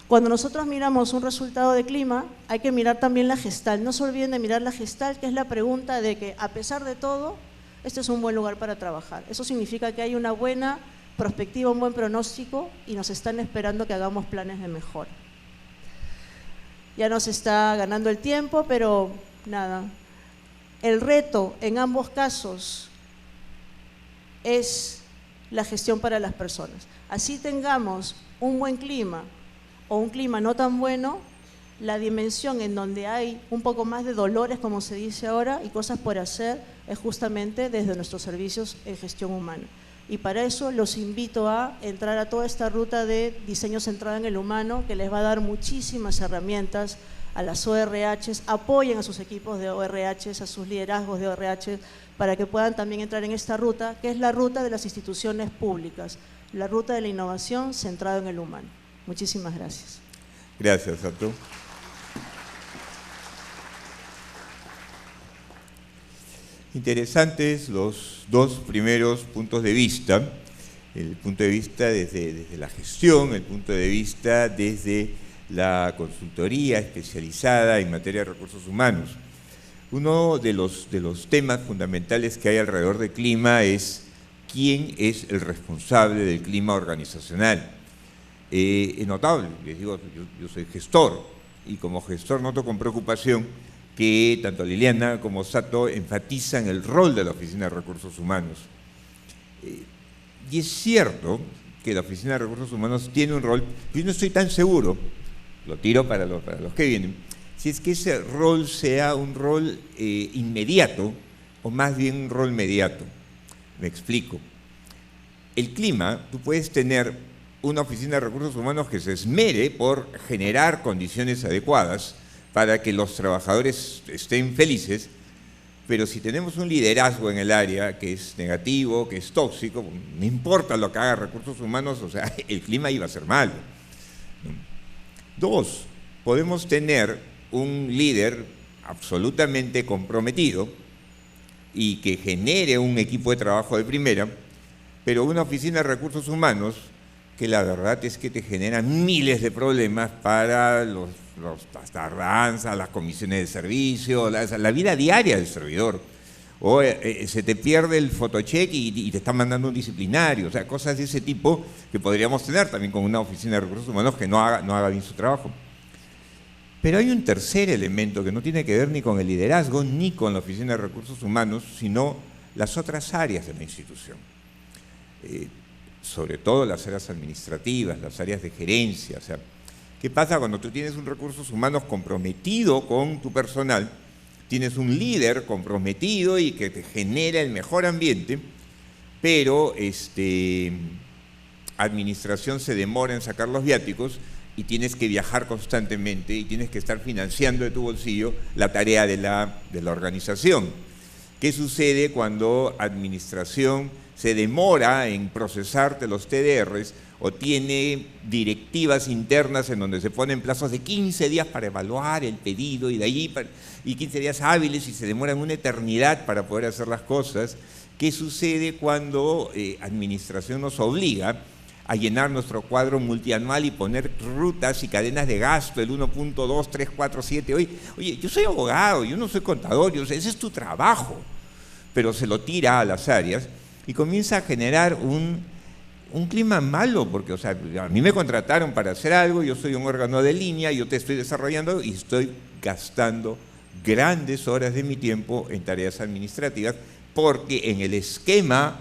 Cuando nosotros miramos un resultado de clima, hay que mirar también la Gestalt. No se olviden de mirar la Gestalt, que es la pregunta de que, a pesar de todo, este es un buen lugar para trabajar. Eso significa que hay una buena perspectiva, un buen pronóstico y nos están esperando que hagamos planes de mejora. Ya nos está ganando el tiempo, pero nada. El reto en ambos casos es la gestión para las personas. Así tengamos un buen clima o un clima no tan bueno, la dimensión en donde hay un poco más de dolores, como se dice ahora, y cosas por hacer, es justamente desde nuestros servicios en gestión humana. Y para eso los invito a entrar a toda esta ruta de diseño centrado en el humano, que les va a dar muchísimas herramientas a las ORHs, apoyen a sus equipos de ORHs, a sus liderazgos de ORHs, para que puedan también entrar en esta ruta, que es la ruta de las instituciones públicas, la ruta de la innovación centrada en el humano. Muchísimas gracias. Gracias, Arturo. Interesantes los dos primeros puntos de vista, el punto de vista desde la gestión, el punto de vista desde la consultoría especializada en materia de recursos humanos. Uno de los temas fundamentales que hay alrededor del clima es quién es el responsable del clima organizacional. Es notable, les digo, yo soy gestor y como gestor noto con preocupación que tanto Liliana como Sato enfatizan el rol de la Oficina de Recursos Humanos. Y es cierto que la Oficina de Recursos Humanos tiene un rol, yo no estoy tan seguro, lo tiro para los que vienen, si es que ese rol sea un rol inmediato o más bien un rol mediato. Me explico. El clima, tú puedes tener una oficina de recursos humanos que se esmere por generar condiciones adecuadas para que los trabajadores estén felices, pero si tenemos un liderazgo en el área que es negativo, que es tóxico, no importa lo que haga recursos humanos, o sea, el clima iba a ser malo. Dos, podemos tener un líder absolutamente comprometido y que genere un equipo de trabajo de primera, pero una oficina de recursos humanos que la verdad es que te genera miles de problemas para las tardanzas, las comisiones de servicio, la vida diaria del servidor. O se te pierde el photocheck y te están mandando un disciplinario, o sea, cosas de ese tipo que podríamos tener también con una oficina de recursos humanos que no haga bien su trabajo. Pero hay un tercer elemento que no tiene que ver ni con el liderazgo ni con la oficina de recursos humanos, sino las otras áreas de la institución. Sobre todo las áreas administrativas, las áreas de gerencia. O sea, ¿qué pasa cuando tú tienes un recursos humanos comprometido con tu personal, tienes un líder comprometido y que te genera el mejor ambiente, pero administración se demora en sacar los viáticos y tienes que viajar constantemente y tienes que estar financiando de tu bolsillo la tarea de la organización? ¿Qué sucede cuando administración se demora en procesarte los TDRs o tiene directivas internas en donde se ponen plazos de 15 días para evaluar el pedido y de allí y 15 días hábiles y se demoran una eternidad para poder hacer las cosas? ¿Qué sucede cuando administración nos obliga a llenar nuestro cuadro multianual y poner rutas y cadenas de gasto, el 1.2347? Oye, yo soy abogado, yo no soy contador, ese es tu trabajo, pero se lo tira a las áreas y comienza a generar un clima malo, porque, o sea, a mí me contrataron para hacer algo, yo soy un órgano de línea, yo te estoy desarrollando y estoy gastando grandes horas de mi tiempo en tareas administrativas, porque en el esquema,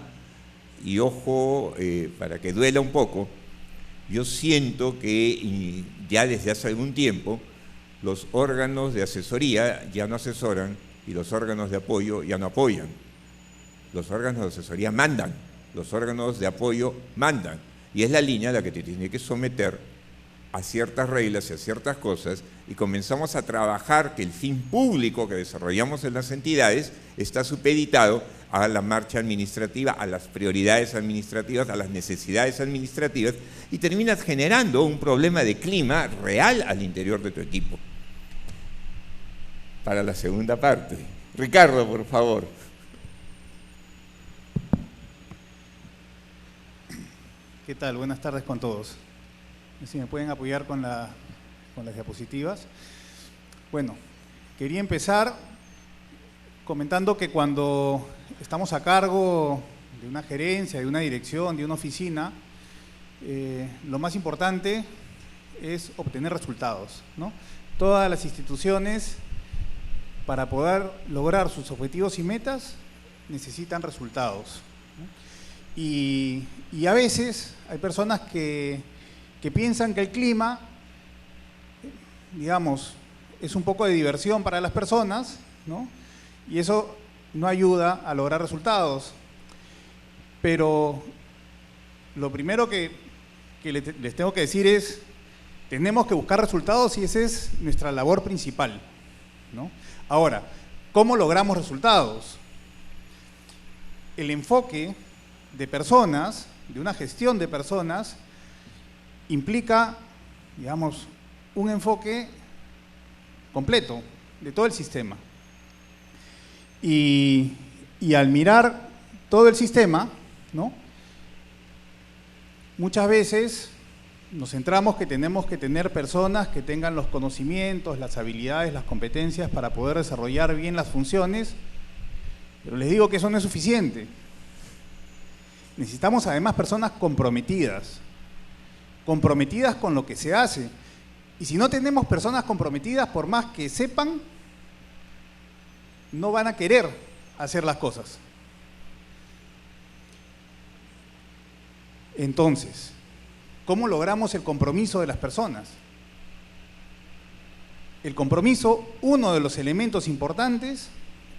y ojo, para que duela un poco, yo siento que ya desde hace algún tiempo los órganos de asesoría ya no asesoran y los órganos de apoyo ya no apoyan. Los órganos de asesoría mandan, los órganos de apoyo mandan, y es la línea la que te tiene que someter a ciertas reglas y a ciertas cosas, y comenzamos a trabajar que el fin público que desarrollamos en las entidades está supeditado a la marcha administrativa, a las prioridades administrativas, a las necesidades administrativas, y terminas generando un problema de clima real al interior de tu equipo. Para la segunda parte. Ricardo, por favor. ¿Qué tal? Buenas tardes con todos. Si me pueden apoyar con las diapositivas. Bueno, quería empezar comentando que cuando estamos a cargo de una gerencia, de una dirección, de una oficina, lo más importante es obtener resultados, ¿no? Todas las instituciones, para poder lograr sus objetivos y metas, necesitan resultados, ¿no? Y a veces hay personas que piensan que el clima, digamos, es un poco de diversión para las personas, ¿no? Y eso no ayuda a lograr resultados. Pero lo primero que les tengo que decir es, tenemos que buscar resultados y esa es nuestra labor principal, ¿no? Ahora, ¿cómo logramos resultados? El enfoque de personas, de una gestión de personas, implica, digamos, un enfoque completo de todo el sistema. Y al mirar todo el sistema, ¿no?, muchas veces nos centramos que tenemos que tener personas que tengan los conocimientos, las habilidades, las competencias para poder desarrollar bien las funciones, pero les digo que eso no es suficiente. Necesitamos además personas comprometidas con lo que se hace. Y si no tenemos personas comprometidas, por más que sepan, no van a querer hacer las cosas. Entonces, ¿cómo logramos el compromiso de las personas? El compromiso, uno de los elementos importantes,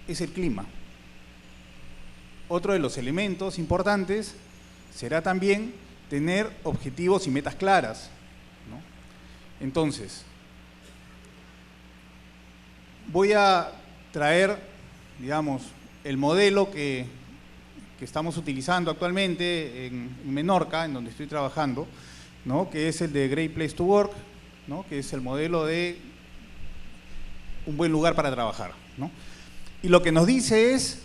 es el clima. Otro de los elementos importantes será también tener objetivos y metas claras, ¿no? Entonces, voy a traer, digamos, el modelo que estamos utilizando actualmente en Menorca, en donde estoy trabajando, ¿no?, que es el de Great Place to Work, ¿no?, que es el modelo de un buen lugar para trabajar, ¿no? Y lo que nos dice es,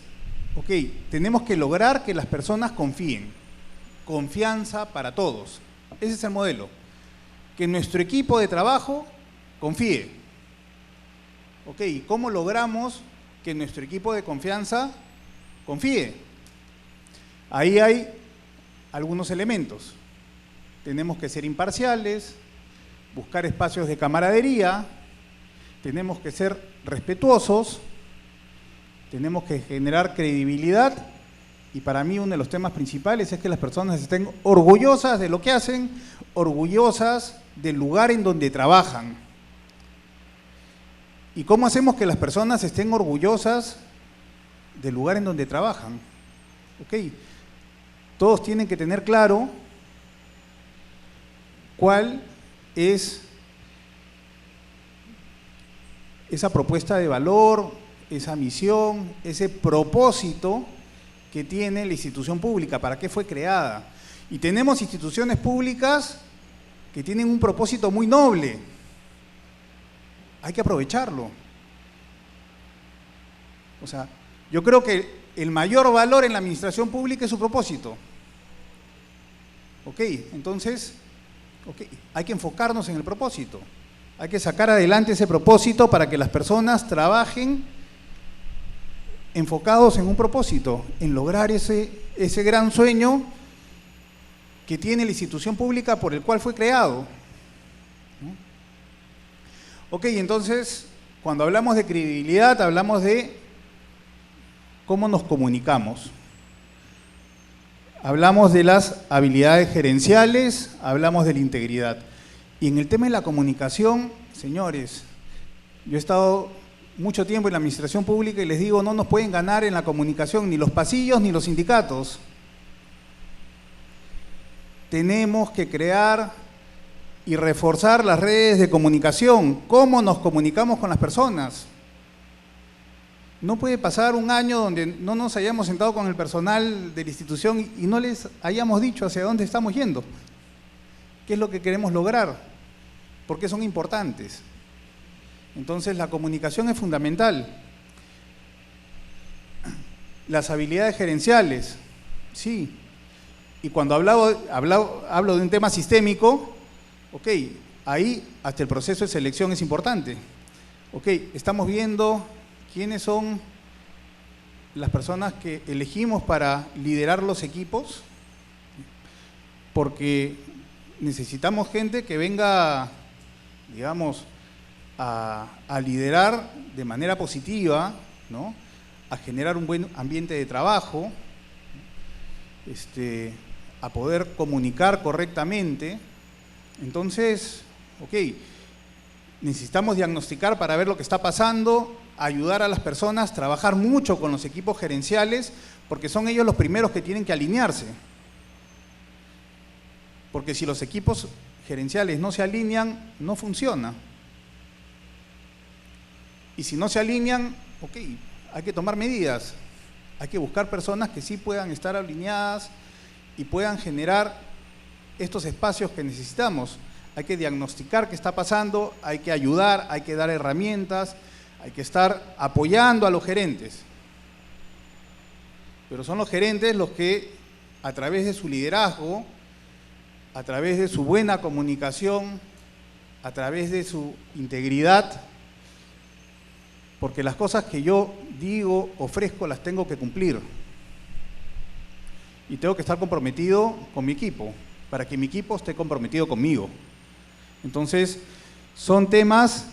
ok, tenemos que lograr que las personas confíen, confianza para todos. Ese es el modelo, que nuestro equipo de trabajo confíe. Ok, ¿cómo logramos que nuestro equipo de confianza confíe? Ahí hay algunos elementos. Tenemos que ser imparciales, buscar espacios de camaradería, tenemos que ser respetuosos, tenemos que generar credibilidad y para mí uno de los temas principales es que las personas estén orgullosas de lo que hacen, orgullosas del lugar en donde trabajan. ¿Y cómo hacemos que las personas estén orgullosas del lugar en donde trabajan? Ok, todos tienen que tener claro cuál es esa propuesta de valor, esa misión, ese propósito que tiene la institución pública, para qué fue creada. Y tenemos instituciones públicas que tienen un propósito muy noble. Hay que aprovecharlo. O sea, yo creo que el mayor valor en la administración pública es su propósito. Ok, entonces, hay que enfocarnos en el propósito. Hay que sacar adelante ese propósito para que las personas trabajen enfocados en un propósito, en lograr ese gran sueño que tiene la institución pública por el cual fue creado, ¿no? Ok, entonces, cuando hablamos de credibilidad, hablamos de cómo nos comunicamos. Hablamos de las habilidades gerenciales, hablamos de la integridad. Y en el tema de la comunicación, señores, yo he estado mucho tiempo en la administración pública y les digo, no nos pueden ganar en la comunicación ni los pasillos ni los sindicatos. Tenemos que crear y reforzar las redes de comunicación. ¿Cómo nos comunicamos con las personas? No puede pasar un año donde no nos hayamos sentado con el personal de la institución y no les hayamos dicho hacia dónde estamos yendo, qué es lo que queremos lograr, por qué son importantes. Entonces la comunicación es fundamental. Las habilidades gerenciales, sí. Y cuando hablo de un tema sistémico, ok, ahí hasta el proceso de selección es importante. Ok, estamos viendo quiénes son las personas que elegimos para liderar los equipos, porque necesitamos gente que venga, digamos, a liderar de manera positiva, ¿no? A generar un buen ambiente de trabajo, a poder comunicar correctamente. Entonces, ok, necesitamos diagnosticar para ver lo que está pasando, ayudar a las personas, trabajar mucho con los equipos gerenciales, porque son ellos los primeros que tienen que alinearse. Porque si los equipos gerenciales no se alinean, no funciona. Y si no se alinean, ok, hay que tomar medidas. Hay que buscar personas que sí puedan estar alineadas y puedan generar estos espacios que necesitamos. Hay que diagnosticar qué está pasando, hay que ayudar, hay que dar herramientas, hay que estar apoyando a los gerentes. Pero son los gerentes los que, a través de su liderazgo, a través de su buena comunicación, a través de su integridad, porque las cosas que yo digo, ofrezco, las tengo que cumplir. Y tengo que estar comprometido con mi equipo, para que mi equipo esté comprometido conmigo. Entonces, son temas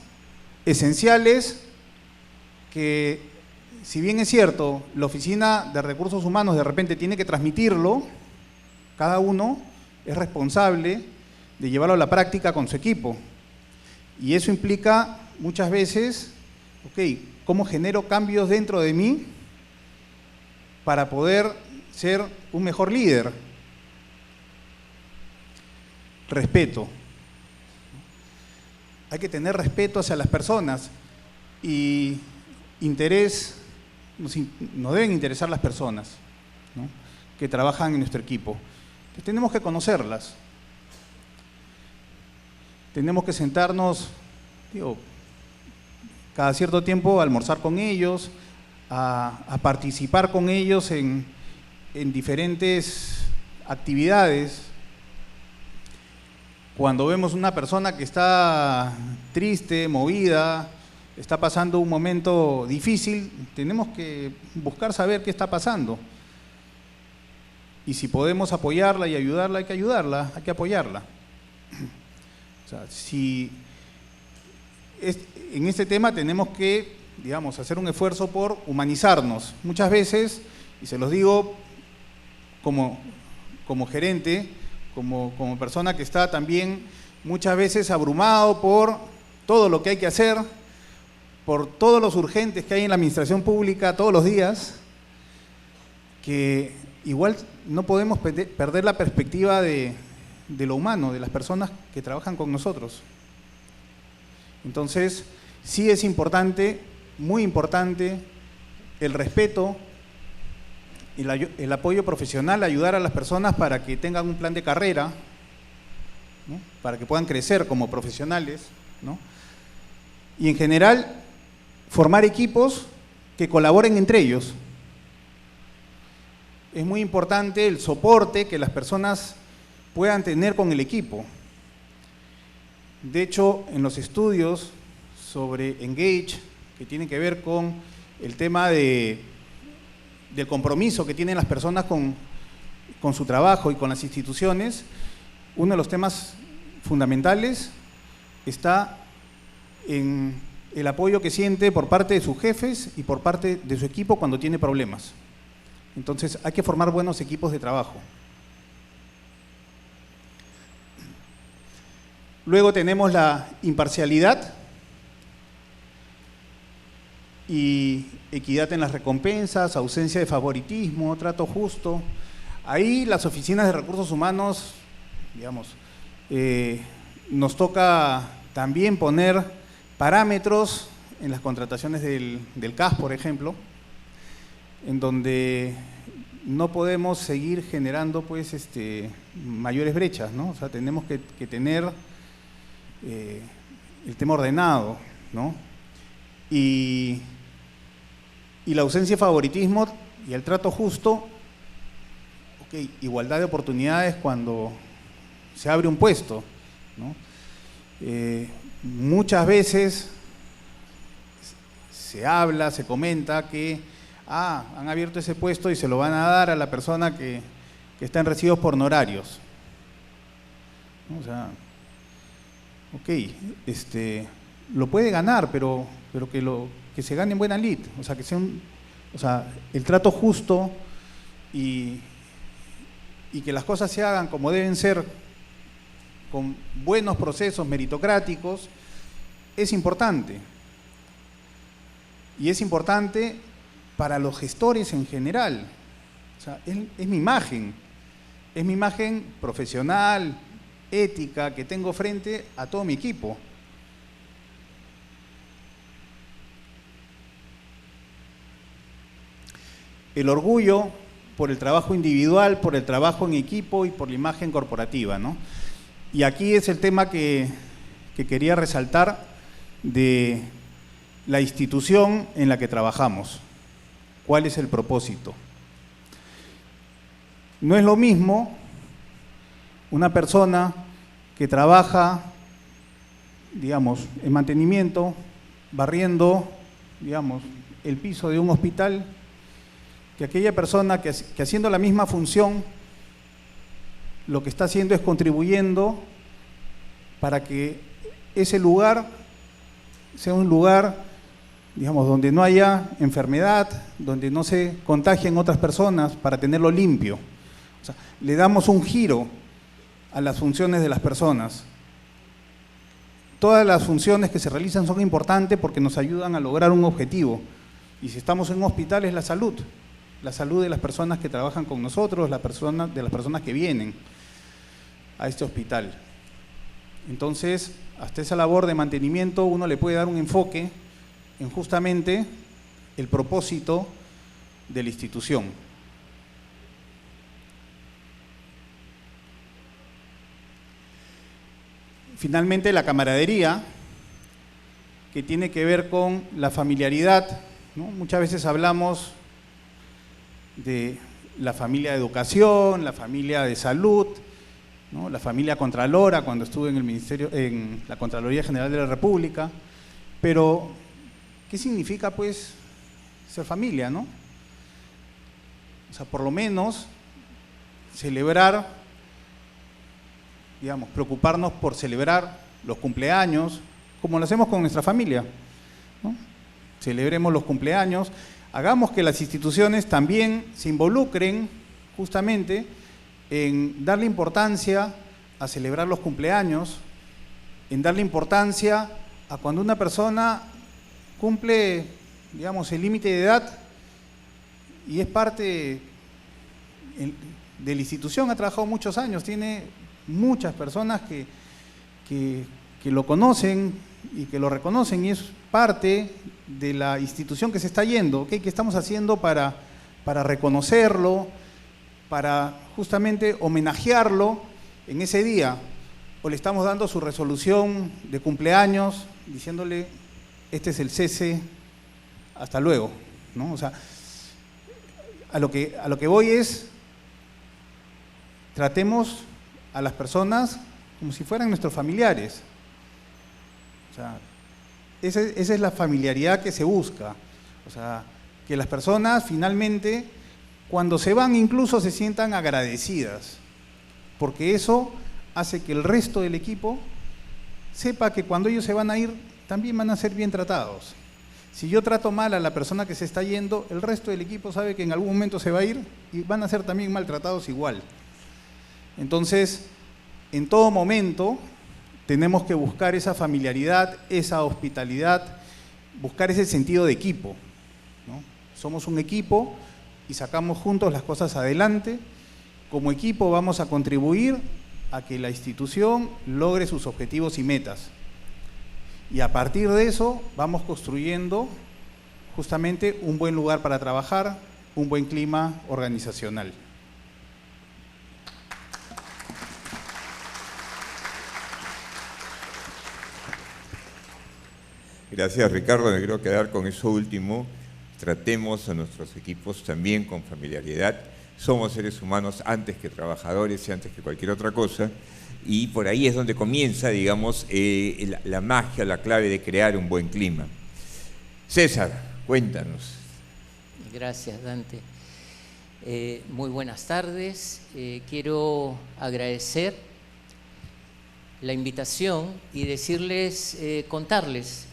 esenciales que, si bien es cierto, la Oficina de Recursos Humanos de repente tiene que transmitirlo, cada uno es responsable de llevarlo a la práctica con su equipo. Y eso implica muchas veces, ok, ¿cómo genero cambios dentro de mí para poder ser un mejor líder? Respeto. Hay que tener respeto hacia las personas y interés, nos deben interesar las personas, ¿no?, que trabajan en nuestro equipo. Entonces, tenemos que conocerlas. Tenemos que sentarnos, cada cierto tiempo a almorzar con ellos, a participar con ellos en diferentes actividades. Cuando vemos una persona que está triste, movida, está pasando un momento difícil, tenemos que buscar saber qué está pasando. Y si podemos apoyarla y ayudarla, hay que ayudarla, hay que apoyarla. O sea, en este tema tenemos que, digamos, hacer un esfuerzo por humanizarnos. Muchas veces, y se los digo como gerente, como persona que está también muchas veces abrumado por todo lo que hay que hacer, por todos los urgentes que hay en la administración pública todos los días, que igual no podemos perder la perspectiva de lo humano, de las personas que trabajan con nosotros. Entonces, sí es importante, muy importante, el respeto, el apoyo profesional, ayudar a las personas para que tengan un plan de carrera, ¿no?, para que puedan crecer como profesionales, ¿no?, y en general formar equipos que colaboren entre ellos. Es muy importante el soporte que las personas puedan tener con el equipo. De hecho, en los estudios sobre Engage, que tienen que ver con el tema del compromiso que tienen las personas con su trabajo y con las instituciones, uno de los temas fundamentales está en el apoyo que siente por parte de sus jefes y por parte de su equipo cuando tiene problemas. Entonces, hay que formar buenos equipos de trabajo. Luego tenemos la imparcialidad y equidad en las recompensas, ausencia de favoritismo, trato justo. Ahí las oficinas de recursos humanos, digamos, nos toca también poner parámetros en las contrataciones del CAS, por ejemplo, en donde no podemos seguir generando pues, mayores brechas, ¿no? O sea, tenemos que tener el tema ordenado, ¿no? Y la ausencia de favoritismo y el trato justo, ok, igualdad de oportunidades cuando se abre un puesto, ¿no? Muchas veces se habla, se comenta que han abierto ese puesto y se lo van a dar a la persona que está en recibos por honorarios, ¿no? O sea, ok, lo puede ganar, pero que se gane en buena lid, o sea, que sea el trato justo y que las cosas se hagan como deben ser, con buenos procesos meritocráticos, es importante. Y es importante para los gestores en general. O sea, es mi imagen profesional, ética, que tengo frente a todo mi equipo. El orgullo por el trabajo individual, por el trabajo en equipo y por la imagen corporativa, ¿no? Y aquí es el tema que quería resaltar de la institución en la que trabajamos. ¿Cuál es el propósito? No es lo mismo una persona que trabaja, digamos, en mantenimiento, barriendo, digamos, el piso de un hospital, que aquella persona que haciendo la misma función, lo que está haciendo es contribuyendo para que ese lugar sea un lugar, digamos, donde no haya enfermedad, donde no se contagien otras personas, para tenerlo limpio. O sea, le damos un giro a las funciones de las personas. Todas las funciones que se realizan son importantes porque nos ayudan a lograr un objetivo. Y si estamos en un hospital es la salud de las personas que trabajan con nosotros, de las personas que vienen a este hospital. Entonces, hasta esa labor de mantenimiento uno le puede dar un enfoque en justamente el propósito de la institución. Finalmente, la camaradería, que tiene que ver con la familiaridad, ¿no? Muchas veces hablamos de la familia de educación, la familia de salud, ¿no? La familia contralora, cuando estuve en el Ministerio, en la Contraloría General de la República. Pero, ¿qué significa pues ser familia, no? O sea, por lo menos celebrar, digamos, preocuparnos por celebrar los cumpleaños, como lo hacemos con nuestra familia, ¿no? Celebremos los cumpleaños, hagamos que las instituciones también se involucren justamente en darle importancia a celebrar los cumpleaños, en darle importancia a cuando una persona cumple, digamos, el límite de edad y es parte de la institución, ha trabajado muchos años, tiene muchas personas que lo conocen y que lo reconocen y es parte de la institución que se está yendo, ¿okay? ¿Qué estamos haciendo para reconocerlo, para justamente homenajearlo en ese día? O le estamos dando su resolución de cumpleaños, diciéndole, este es el cese, hasta luego, ¿no? O sea, a lo que voy es, tratemos a las personas como si fueran nuestros familiares. O sea, esa es la familiaridad que se busca. O sea, que las personas finalmente, cuando se van, incluso se sientan agradecidas, porque eso hace que el resto del equipo sepa que cuando ellos se van a ir, también van a ser bien tratados. Si yo trato mal a la persona que se está yendo, el resto del equipo sabe que en algún momento se va a ir y van a ser también maltratados igual. Entonces, en todo momento tenemos que buscar esa familiaridad, esa hospitalidad, buscar ese sentido de equipo, ¿no? Somos un equipo y sacamos juntos las cosas adelante. Como equipo vamos a contribuir a que la institución logre sus objetivos y metas. Y a partir de eso vamos construyendo justamente un buen lugar para trabajar, un buen clima organizacional. Gracias, Ricardo. Me quiero quedar con eso último. Tratemos a nuestros equipos también con familiaridad. Somos seres humanos antes que trabajadores y antes que cualquier otra cosa. Y por ahí es donde comienza, digamos, la magia, la clave de crear un buen clima. César, cuéntanos. Gracias, Dante. Muy buenas tardes. Quiero agradecer la invitación y decirles, contarles.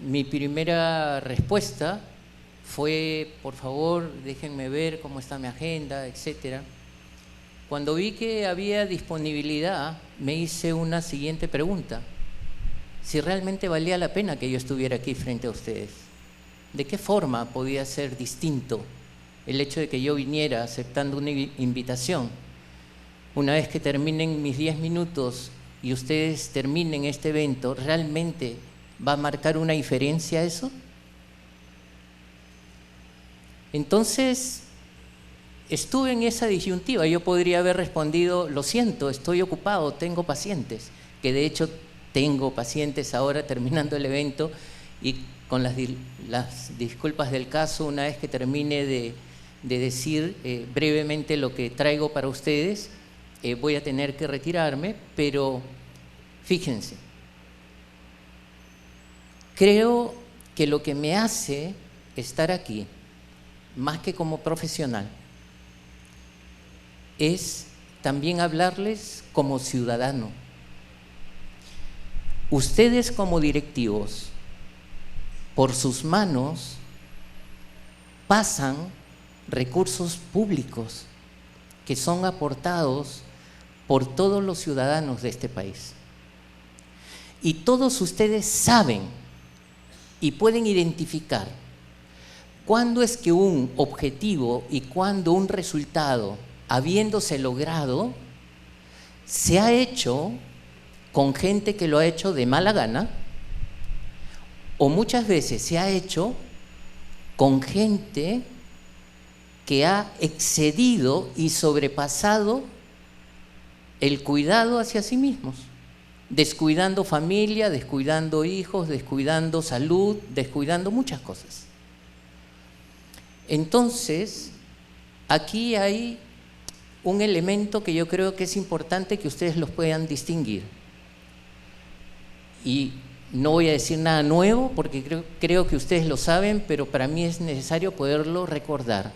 Mi primera respuesta fue, por favor, déjenme ver cómo está mi agenda, etcétera. Cuando vi que había disponibilidad, me hice una siguiente pregunta: si realmente valía la pena que yo estuviera aquí frente a ustedes. ¿De qué forma podía ser distinto el hecho de que yo viniera aceptando una invitación? Una vez que terminen mis 10 minutos y ustedes terminen este evento, ¿realmente va a marcar una diferencia eso? Entonces, estuve en esa disyuntiva. Yo podría haber respondido: lo siento, estoy ocupado, tengo pacientes, que de hecho tengo pacientes ahora terminando el evento, y con las disculpas del caso, una vez que termine de decir brevemente lo que traigo para ustedes, voy a tener que retirarme. Pero fíjense, creo que lo que me hace estar aquí, más que como profesional, es también hablarles como ciudadano. Ustedes como directivos, por sus manos pasan recursos públicos que son aportados por todos los ciudadanos de este país. Y todos ustedes saben y pueden identificar cuándo es que un objetivo y cuándo un resultado, habiéndose logrado, se ha hecho con gente que lo ha hecho de mala gana, o muchas veces se ha hecho con gente que ha excedido y sobrepasado el cuidado hacia sí mismos, descuidando familia, descuidando hijos, descuidando salud, descuidando muchas cosas. Entonces, aquí hay un elemento que yo creo que es importante que ustedes los puedan distinguir. Y no voy a decir nada nuevo porque creo que ustedes lo saben, pero para mí es necesario poderlo recordar.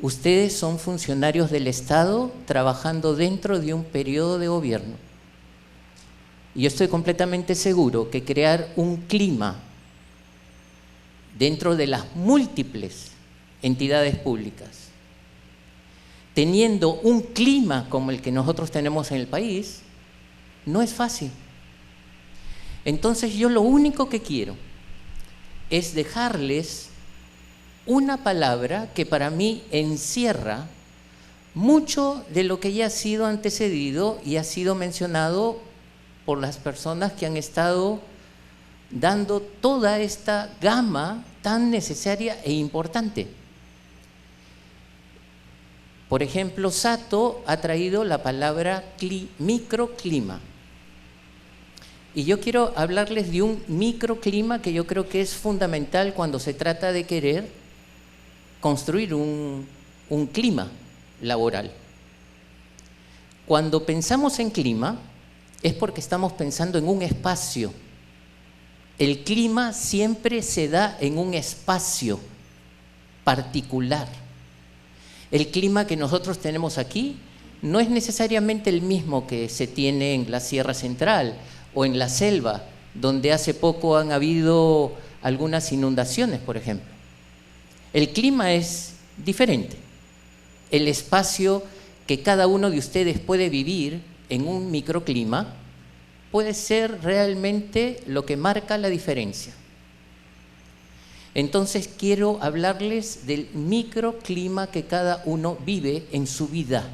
Ustedes son funcionarios del Estado trabajando dentro de un periodo de gobierno. Y yo estoy completamente seguro que crear un clima dentro de las múltiples entidades públicas, teniendo un clima como el que nosotros tenemos en el país, no es fácil. Entonces yo lo único que quiero es dejarles una palabra que para mí encierra mucho de lo que ya ha sido antecedido y ha sido mencionado por las personas que han estado dando toda esta gama tan necesaria e importante. Por ejemplo, Sato ha traído la palabra microclima. Y yo quiero hablarles de un microclima que yo creo que es fundamental cuando se trata de querer construir un clima laboral. Cuando pensamos en clima es porque estamos pensando en un espacio. El clima siempre se da en un espacio particular. El clima que nosotros tenemos aquí no es necesariamente el mismo que se tiene en la Sierra Central o en la selva, donde hace poco han habido algunas inundaciones, por ejemplo. El clima es diferente. El espacio que cada uno de ustedes puede vivir en un microclima puede ser realmente lo que marca la diferencia. Entonces quiero hablarles del microclima que cada uno vive en su vida.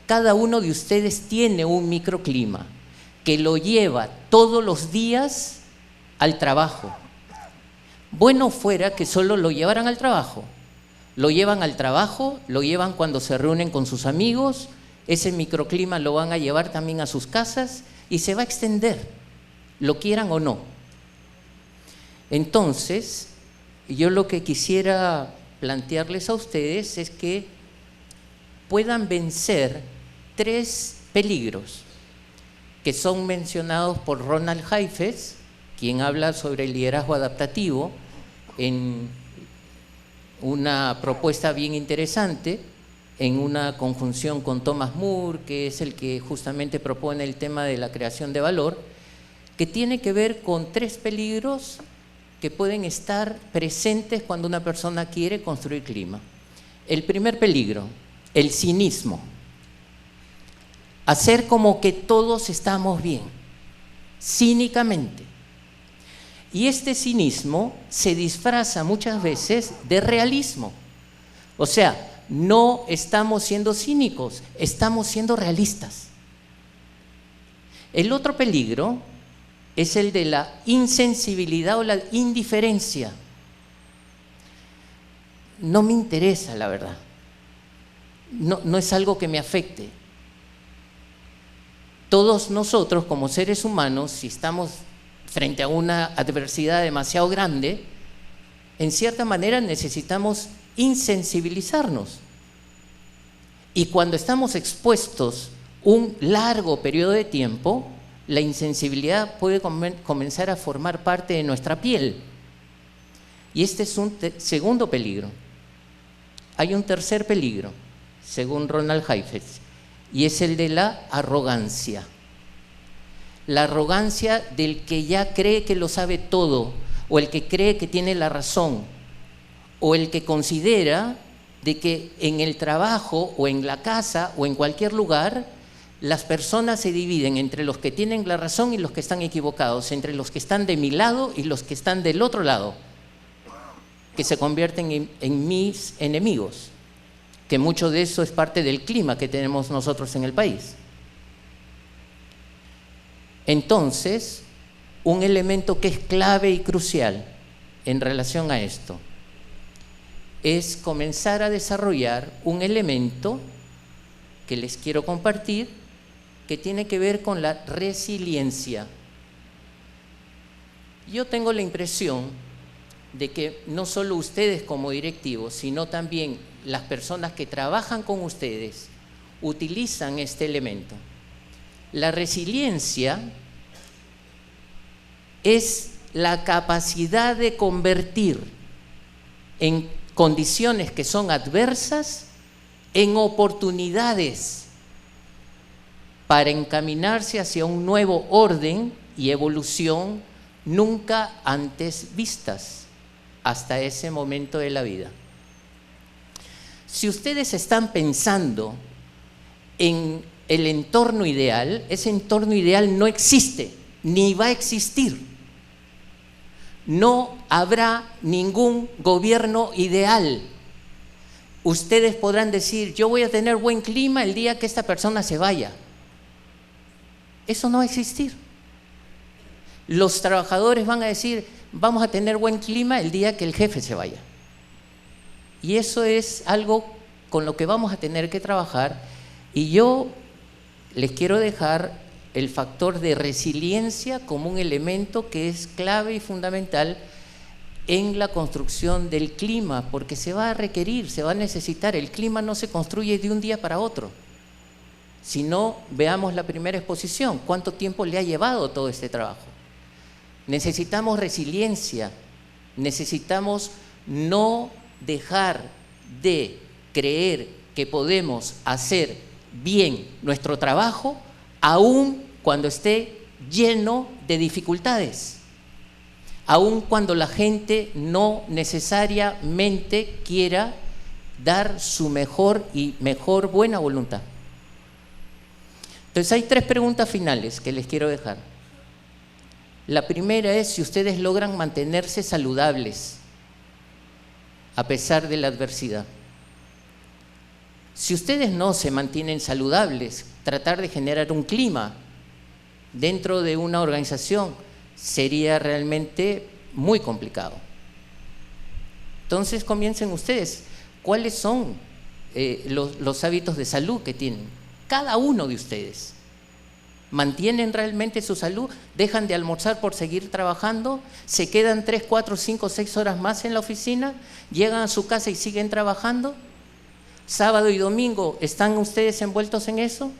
Cada uno de ustedes tiene un microclima que lo lleva todos los días al trabajo. Bueno fuera que solo lo llevaran al trabajo. Lo llevan al trabajo, lo llevan cuando se reúnen con sus amigos, ese microclima lo van a llevar también a sus casas y se va a extender, lo quieran o no. Entonces, yo lo que quisiera plantearles a ustedes es que puedan vencer 3 peligros que son mencionados por Ronald Heifetz, quien habla sobre el liderazgo adaptativo en una propuesta bien interesante, en una conjunción con Thomas Moore, que es el que justamente propone el tema de la creación de valor, que tiene que ver con 3 peligros que pueden estar presentes cuando una persona quiere construir clima. El primer peligro, el cinismo. Hacer como que todos estamos bien, cínicamente. Y este cinismo se disfraza muchas veces de realismo. O sea, no estamos siendo cínicos, estamos siendo realistas. El otro peligro es el de la insensibilidad o la indiferencia. No me interesa, la verdad. No es algo que me afecte. Todos nosotros como seres humanos, si estamos frente a una adversidad demasiado grande, en cierta manera necesitamos insensibilizarnos. Y cuando estamos expuestos un largo periodo de tiempo, la insensibilidad puede comenzar a formar parte de nuestra piel. Y este es un segundo peligro. Hay un tercer peligro, según Ronald Heifetz, y es el de la arrogancia. La arrogancia del que ya cree que lo sabe todo, o el que cree que tiene la razón, o el que considera de que en el trabajo o en la casa o en cualquier lugar las personas se dividen entre los que tienen la razón y los que están equivocados, entre los que están de mi lado y los que están del otro lado, que se convierten en mis enemigos, que mucho de eso es parte del clima que tenemos nosotros en el país. Entonces, un elemento que es clave y crucial en relación a esto es comenzar a desarrollar un elemento que les quiero compartir, que tiene que ver con la resiliencia. Yo tengo la impresión de que no solo ustedes como directivos, sino también las personas que trabajan con ustedes utilizan este elemento. La resiliencia es la capacidad de convertir en condiciones que son adversas en oportunidades para encaminarse hacia un nuevo orden y evolución nunca antes vistas hasta ese momento de la vida. Si ustedes están pensando en el entorno ideal, ese entorno ideal no existe, ni va a existir. No habrá ningún gobierno ideal. Ustedes podrán decir, yo voy a tener buen clima el día que esta persona se vaya. Eso no va a existir. Los trabajadores van a decir, vamos a tener buen clima el día que el jefe se vaya. Y eso es algo con lo que vamos a tener que trabajar. Y yo les quiero dejar el factor de resiliencia como un elemento que es clave y fundamental en la construcción del clima, porque se va a requerir, se va a necesitar. El clima no se construye de un día para otro. Si no, veamos la primera exposición, ¿cuánto tiempo le ha llevado todo este trabajo? Necesitamos resiliencia, necesitamos no dejar de creer que podemos hacer bien nuestro trabajo, aun cuando esté lleno de dificultades, aun cuando la gente no necesariamente quiera dar su mejor buena voluntad. Entonces hay 3 preguntas finales que les quiero dejar. La primera es si ustedes logran mantenerse saludables a pesar de la adversidad. Si ustedes no se mantienen saludables, tratar de generar un clima dentro de una organización sería realmente muy complicado. Entonces comiencen ustedes. ¿Cuáles son los hábitos de salud que tienen? Cada uno de ustedes. ¿Mantienen realmente su salud? ¿Dejan de almorzar por seguir trabajando? ¿Se quedan 3, 4, 5, 6 horas más en la oficina? ¿Llegan a su casa y siguen trabajando? ¿Sábado y domingo están ustedes envueltos en eso?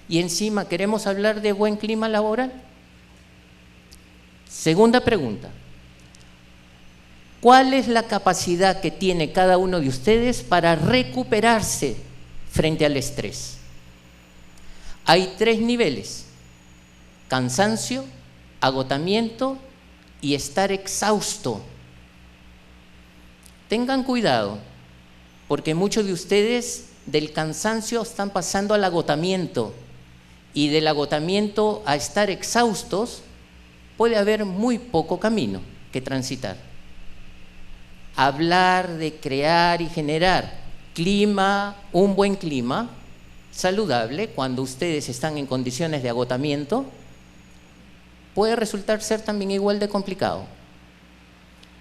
Y encima queremos hablar de buen clima laboral. Segunda pregunta. ¿Cuál es la capacidad que tiene cada uno de ustedes para recuperarse frente al estrés? Hay 3 niveles: cansancio, agotamiento y estar exhausto. Tengan cuidado, porque muchos de ustedes del cansancio están pasando al agotamiento, y del agotamiento a estar exhaustos puede haber muy poco camino que transitar. Hablar de crear y generar clima, un buen clima saludable, cuando ustedes están en condiciones de agotamiento, puede resultar ser también igual de complicado.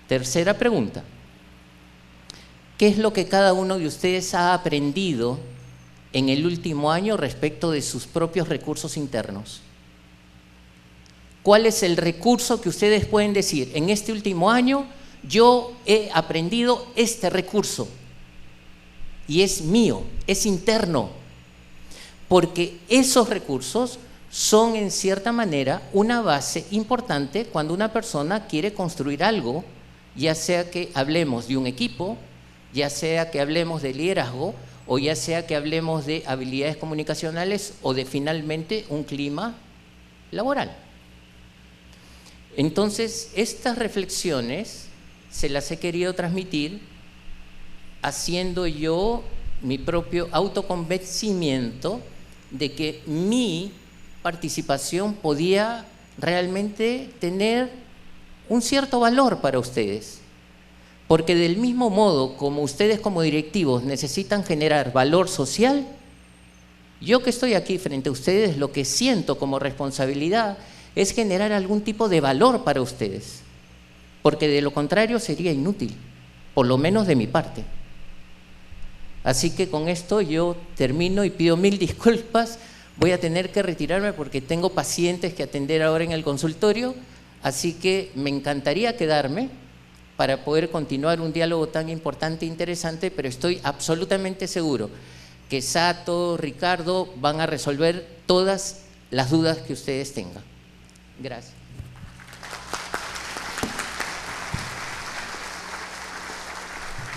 Tercera pregunta. ¿Qué es lo que cada uno de ustedes ha aprendido en el último año respecto de sus propios recursos internos? ¿Cuál es el recurso que ustedes pueden decir? En este último año yo he aprendido este recurso y es mío, es interno, porque esos recursos son en cierta manera una base importante cuando una persona quiere construir algo, ya sea que hablemos de un equipo, ya sea que hablemos de liderazgo, o ya sea que hablemos de habilidades comunicacionales o de finalmente un clima laboral. Entonces, estas reflexiones se las he querido transmitir haciendo yo mi propio autoconvencimiento de que mi participación podía realmente tener un cierto valor para ustedes. Porque del mismo modo como ustedes como directivos necesitan generar valor social, yo que estoy aquí frente a ustedes, lo que siento como responsabilidad es generar algún tipo de valor para ustedes, porque de lo contrario sería inútil, por lo menos de mi parte. Así que con esto yo termino y pido 1000 disculpas. Voy a tener que retirarme porque tengo pacientes que atender ahora en el consultorio, así que me encantaría quedarme para poder continuar un diálogo tan importante e interesante, pero estoy absolutamente seguro que Sato, Ricardo van a resolver todas las dudas que ustedes tengan. Gracias.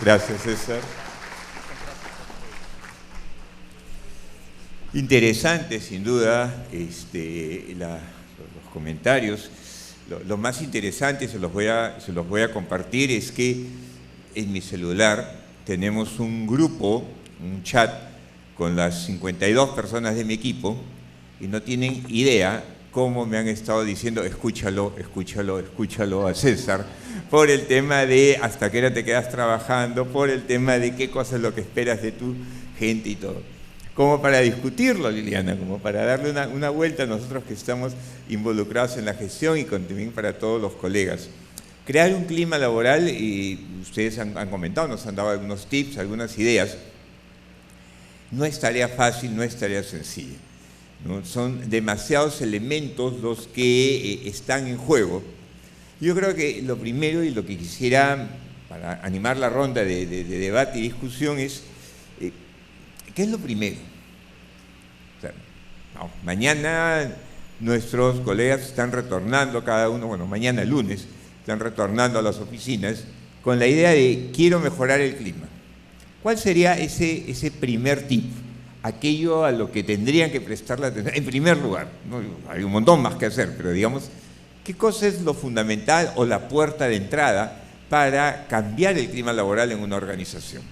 Gracias, César. Interesante, sin duda, los comentarios. Lo más interesante, se los voy a compartir, es que en mi celular tenemos un grupo, un chat, con las 52 personas de mi equipo, y no tienen idea cómo me han estado diciendo, escúchalo a César, por el tema de hasta qué hora te quedas trabajando, por el tema de qué cosa es lo que esperas de tu gente y todo. Como para discutirlo, Liliana, como para darle una vuelta a nosotros que estamos involucrados en la gestión, y también para todos los colegas. Crear un clima laboral, y ustedes han comentado, nos han dado algunos tips, algunas ideas, no es tarea fácil, no es tarea sencilla, ¿no? Son demasiados elementos los que están en juego. Yo creo que lo primero, y lo que quisiera para animar la ronda de debate y discusión, es ¿qué es lo primero? O sea, no, mañana nuestros colegas están retornando, cada uno, bueno, mañana lunes, están retornando a las oficinas con la idea de quiero mejorar el clima. ¿Cuál sería ese primer tip? Aquello a lo que tendrían que prestar la atención. En primer lugar, ¿no? Hay un montón más que hacer, pero digamos, ¿qué cosa es lo fundamental o la puerta de entrada para cambiar el clima laboral en una organización?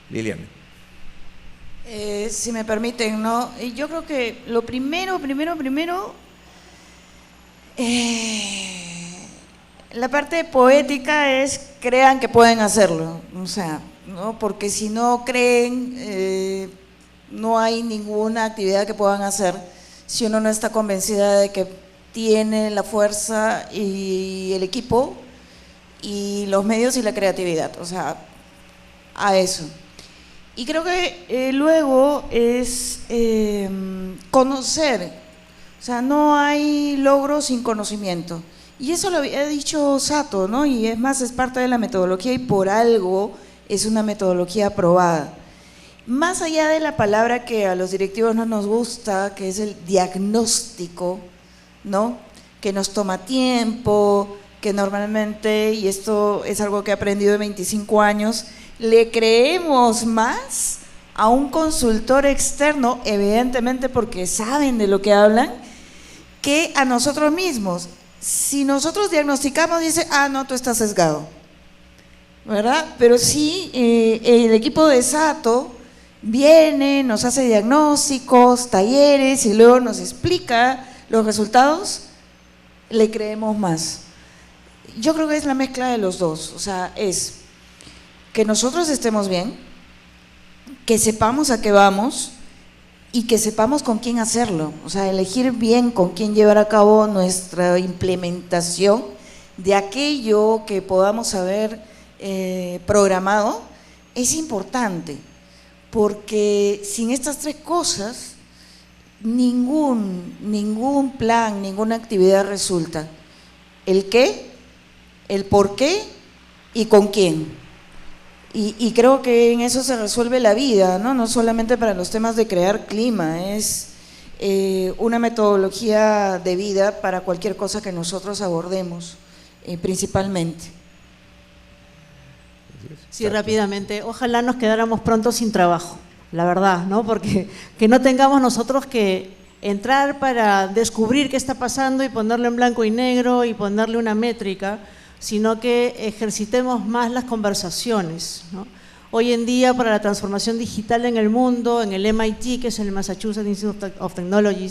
Liliana. Si me permiten, ¿no? Yo creo que lo primero, la parte poética es crean que pueden hacerlo, o sea, ¿no? Porque si no creen, no hay ninguna actividad que puedan hacer. si uno no está convencida de que tiene la fuerza y el equipo y los medios y la creatividad, o sea, a eso. Y creo que luego es conocer, o sea, no hay logro sin conocimiento. Y eso lo había dicho Sato, ¿no? Y es más, es parte de la metodología y por algo es una metodología aprobada. Más allá de la palabra que a los directivos no nos gusta, que es el diagnóstico, ¿no? Que nos toma tiempo, que normalmente, y esto es algo que he aprendido de 25 años, le creemos más a un consultor externo, evidentemente porque saben de lo que hablan, que a nosotros mismos. Si nosotros diagnosticamos, dice, ah, no, tú estás sesgado, ¿verdad? Pero sí, el equipo de Sato viene, nos hace diagnósticos, talleres y luego nos explica los resultados, le creemos más. Yo creo que es la mezcla de los dos, o sea, es que nosotros estemos bien, que sepamos a qué vamos y que sepamos con quién hacerlo, o sea, elegir bien con quién llevar a cabo nuestra implementación de aquello que podamos haber programado, es importante. Porque sin estas tres cosas, ningún plan, ninguna actividad resulta. El qué, el por qué y con quién. Y creo que en eso se resuelve la vida, ¿no? No solamente para los temas de crear clima, es una metodología de vida para cualquier cosa que nosotros abordemos, principalmente. Sí, rápidamente. Ojalá nos quedáramos pronto sin trabajo, la verdad, ¿no? Porque que no tengamos nosotros que entrar para descubrir qué está pasando y ponerlo en blanco y negro y ponerle una métrica, sino que ejercitemos más las conversaciones, ¿no? Hoy en día, para la transformación digital en el mundo, en el MIT, que es el Massachusetts Institute of Technology,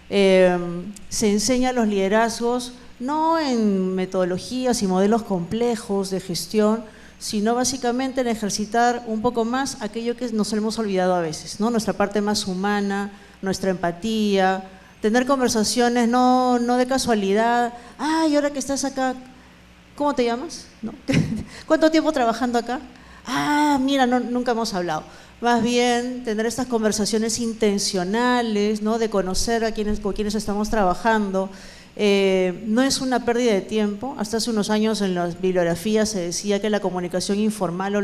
se enseña los liderazgos no en metodologías y modelos complejos de gestión, sino básicamente en ejercitar un poco más aquello que nos hemos olvidado a veces, ¿no? Nuestra parte más humana, nuestra empatía, tener conversaciones no de casualidad. Ah, y ahora que estás acá, ¿cómo te llamas? ¿No? ¿Cuánto tiempo trabajando acá? Ah, mira, nunca hemos hablado. Más bien tener estas conversaciones intencionales, ¿no? De conocer con quienes estamos trabajando. No es una pérdida de tiempo. Hasta hace unos años en las bibliografías se decía que la comunicación informal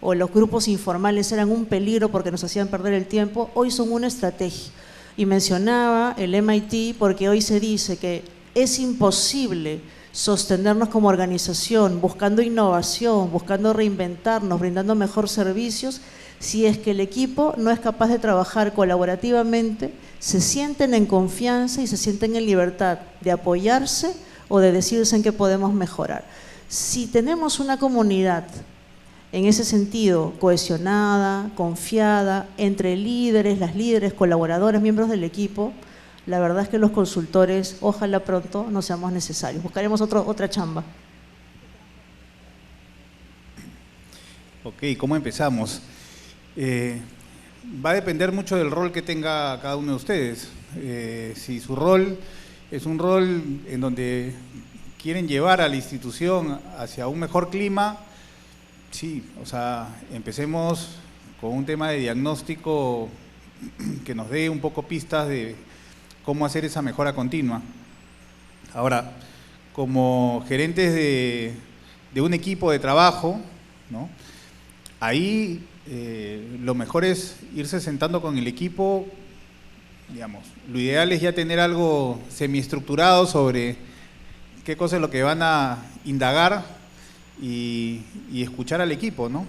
o los grupos informales eran un peligro porque nos hacían perder el tiempo. Hoy son una estrategia. Y mencionaba el MIT porque hoy se dice que es imposible sostenernos como organización, buscando innovación, buscando reinventarnos, brindando mejor servicios, si es que el equipo no es capaz de trabajar colaborativamente, se sienten en confianza y se sienten en libertad de apoyarse o de decirse en qué podemos mejorar. Si tenemos una comunidad en ese sentido cohesionada, confiada, entre líderes, las líderes, colaboradores, miembros del equipo, la verdad es que los consultores, ojalá pronto no seamos necesarios. Buscaremos otra chamba. Ok, ¿cómo empezamos? Va a depender mucho del rol que tenga cada uno de ustedes. Si su rol es un rol en donde quieren llevar a la institución hacia un mejor clima, sí, o sea, empecemos con un tema de diagnóstico que nos dé un poco pistas de cómo hacer esa mejora continua. Ahora, como gerentes de un equipo de trabajo, ¿no? Ahí lo mejor es irse sentando con el equipo, digamos, lo ideal es ya tener algo semiestructurado sobre qué cosa es lo que van a indagar y escuchar al equipo, ¿no?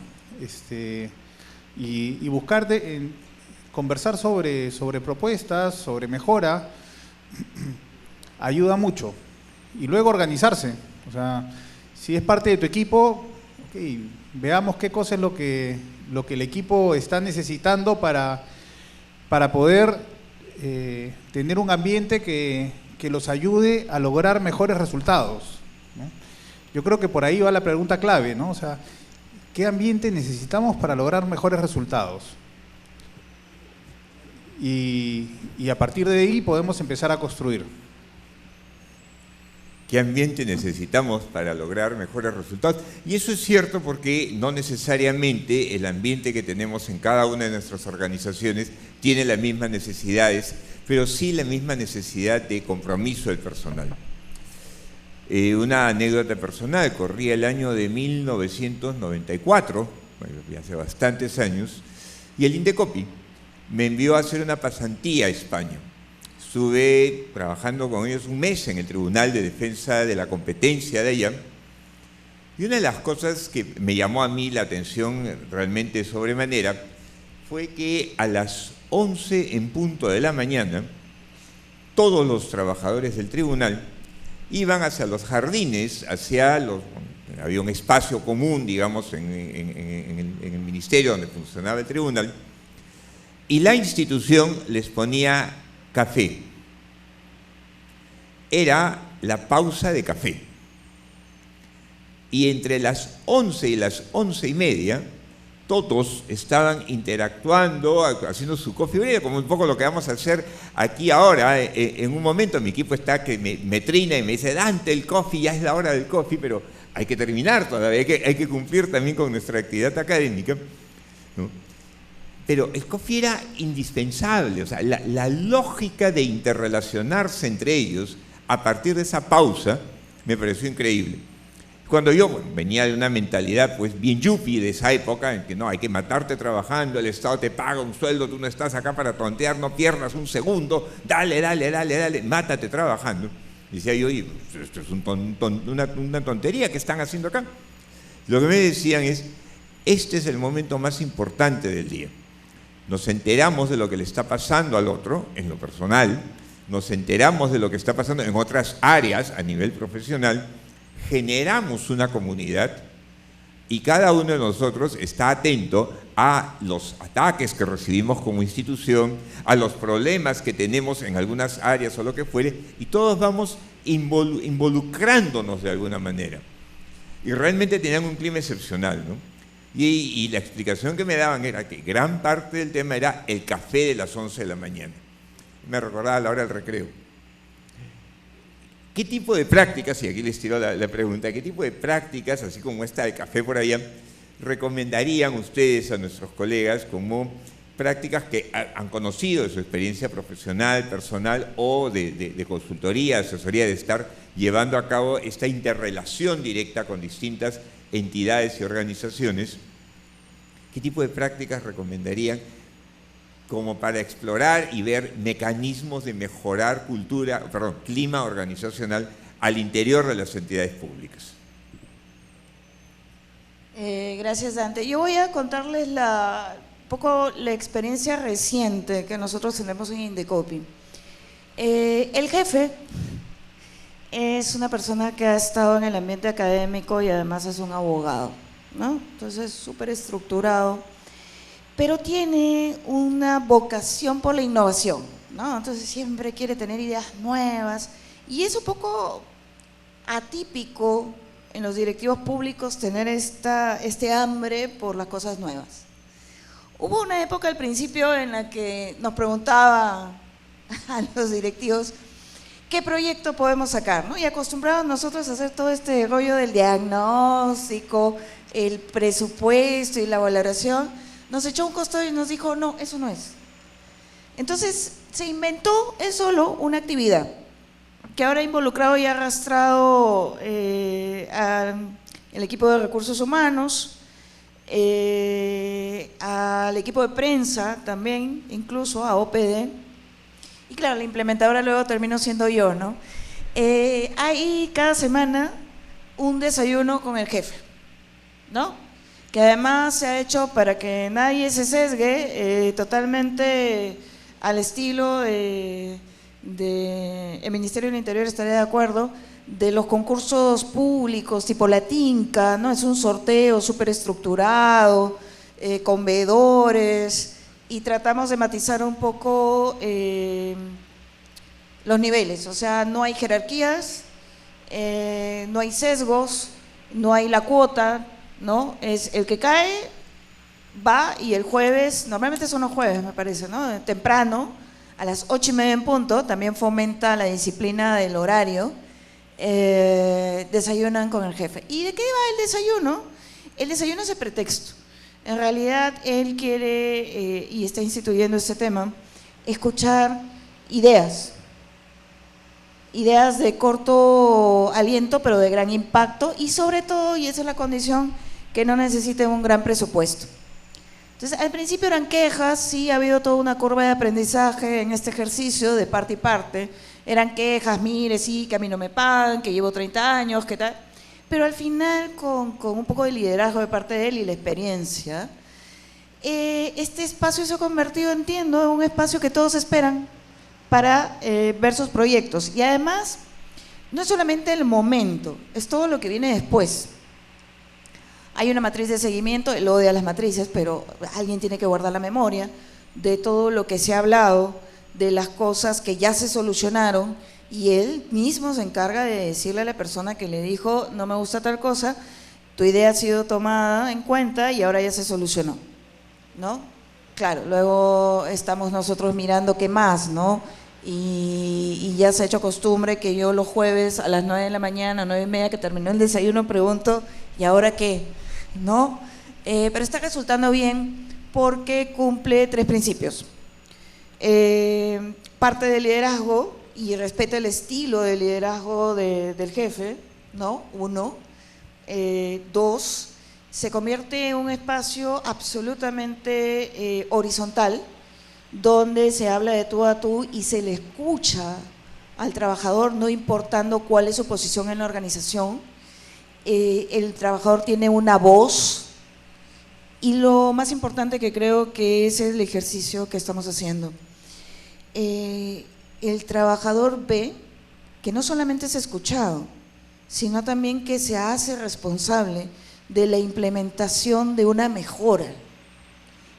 Y buscar conversar sobre propuestas, sobre mejora, ayuda mucho. Y luego organizarse, o sea, si es parte de tu equipo, okay, veamos qué cosa es lo que el equipo está necesitando para poder tener un ambiente que los ayude a lograr mejores resultados, ¿no? Yo creo que por ahí va la pregunta clave, ¿no? O sea, ¿qué ambiente necesitamos para lograr mejores resultados? y a partir de ahí podemos empezar a construir. ¿Qué ambiente necesitamos para lograr mejores resultados? Y eso es cierto porque no necesariamente el ambiente que tenemos en cada una de nuestras organizaciones tiene las mismas necesidades, pero sí la misma necesidad de compromiso del personal. Una anécdota personal, corría el año de 1994, bueno, ya hace bastantes años, y el Indecopi me envió a hacer una pasantía a España. Estuve trabajando con ellos un mes en el Tribunal de Defensa de la Competencia de allá, y una de las cosas que me llamó a mí la atención realmente sobremanera fue que a las 11 en punto de la mañana, todos los trabajadores del tribunal iban hacia los jardines, había un espacio común, digamos, en el ministerio donde funcionaba el tribunal, y la institución les ponía café. Era la pausa de café. Y entre las 11 y las 11:30, todos estaban interactuando, haciendo su coffee break, como un poco lo que vamos a hacer aquí ahora. En un momento mi equipo está que me trina y me dice, Dante, el coffee, ya es la hora del coffee, pero hay que terminar todavía, hay que cumplir también con nuestra actividad académica, ¿no? Pero el coffee era indispensable, o sea, la lógica de interrelacionarse entre ellos a partir de esa pausa me pareció increíble. Cuando yo venía de una mentalidad pues bien yuppie de esa época, en que no, hay que matarte trabajando, el Estado te paga un sueldo, tú no estás acá para tontear, no pierdas un segundo, dale, mátate trabajando. Y decía yo, oye, esto es una tontería que están haciendo acá. Lo que me decían es, este es el momento más importante del día. Nos enteramos de lo que le está pasando al otro, en lo personal, nos enteramos de lo que está pasando en otras áreas a nivel profesional, generamos una comunidad y cada uno de nosotros está atento a los ataques que recibimos como institución, a los problemas que tenemos en algunas áreas o lo que fuere, y todos vamos involucrándonos de alguna manera. Y realmente tenían un clima excepcional, ¿no? Y la explicación que me daban era que gran parte del tema era el café de las 11 de la mañana. Me recordaba a la hora del recreo. ¿Qué tipo de prácticas, y aquí les tiro la pregunta, qué tipo de prácticas, así como esta de café por allá, recomendarían ustedes a nuestros colegas como prácticas que han conocido de su experiencia profesional, personal o de consultoría, asesoría, de estar llevando a cabo esta interrelación directa con distintas entidades y organizaciones? ¿Qué tipo de prácticas recomendarían como para explorar y ver mecanismos de mejorar clima organizacional al interior de las entidades públicas? Gracias, Dante. Yo voy a contarles un poco la experiencia reciente que nosotros tenemos en Indecopi. El jefe es una persona que ha estado en el ambiente académico y además es un abogado, ¿no? Entonces, súper estructurado, pero tiene una vocación por la innovación, ¿no? Entonces siempre quiere tener ideas nuevas y es un poco atípico en los directivos públicos tener este hambre por las cosas nuevas. Hubo una época al principio en la que nos preguntaba a los directivos qué proyecto podemos sacar, ¿no? Y acostumbrados nosotros a hacer todo este rollo del diagnóstico, el presupuesto y la valoración. Nos echó un costado y nos dijo, no, eso no es. Entonces se inventó solo una actividad que ahora ha involucrado y ha arrastrado al equipo de recursos humanos, al equipo de prensa también, incluso a OPD. Y claro, la implementadora luego terminó siendo yo, ¿no? Hay cada semana un desayuno con el jefe, ¿no? Que además se ha hecho para que nadie se sesgue, totalmente al estilo el Ministerio del Interior estaría de acuerdo, de los concursos públicos tipo la Tinca, ¿no? Es un sorteo súper estructurado, con veedores, y tratamos de matizar un poco los niveles, o sea, no hay jerarquías, no hay sesgos, no hay la cuota, ¿no? Es el que cae, va y el jueves, normalmente son los jueves me parece, ¿no? Temprano, a las 8:30 en punto, también fomenta la disciplina del horario, desayunan con el jefe. ¿Y de qué va el desayuno? El desayuno es el pretexto. En realidad él quiere, y está instituyendo este tema, escuchar ideas de corto aliento, pero de gran impacto, y sobre todo, y esa es la condición, que no necesiten un gran presupuesto. Entonces, al principio eran quejas, sí, ha habido toda una curva de aprendizaje en este ejercicio de parte y parte. Eran quejas, mire, sí, que a mí no me pagan, que llevo 30 años, ¿qué tal? Pero al final, con un poco de liderazgo de parte de él y la experiencia, este espacio se ha convertido, entiendo, en un espacio que todos esperan para ver sus proyectos. Y además, no es solamente el momento, es todo lo que viene después. Hay una matriz de seguimiento, él odia las matrices, pero alguien tiene que guardar la memoria de todo lo que se ha hablado, de las cosas que ya se solucionaron, y él mismo se encarga de decirle a la persona que le dijo, no me gusta tal cosa, tu idea ha sido tomada en cuenta y ahora ya se solucionó, ¿no? Claro, luego estamos nosotros mirando qué más, ¿no? Y ya se ha hecho costumbre que yo los jueves a las 9 de la mañana, 9:30, que terminó el desayuno, pregunto, ¿y ahora qué? ¿No? Pero está resultando bien porque cumple 3 principios. Parte del liderazgo y respeta el estilo de liderazgo del jefe, ¿no? 1. 2, se convierte en un espacio absolutamente horizontal, donde se habla de tú a tú y se le escucha al trabajador, no importando cuál es su posición en la organización. El trabajador tiene una voz, y lo más importante que creo que es el ejercicio que estamos haciendo. El trabajador ve que no solamente es escuchado, sino también que se hace responsable de la implementación de una mejora.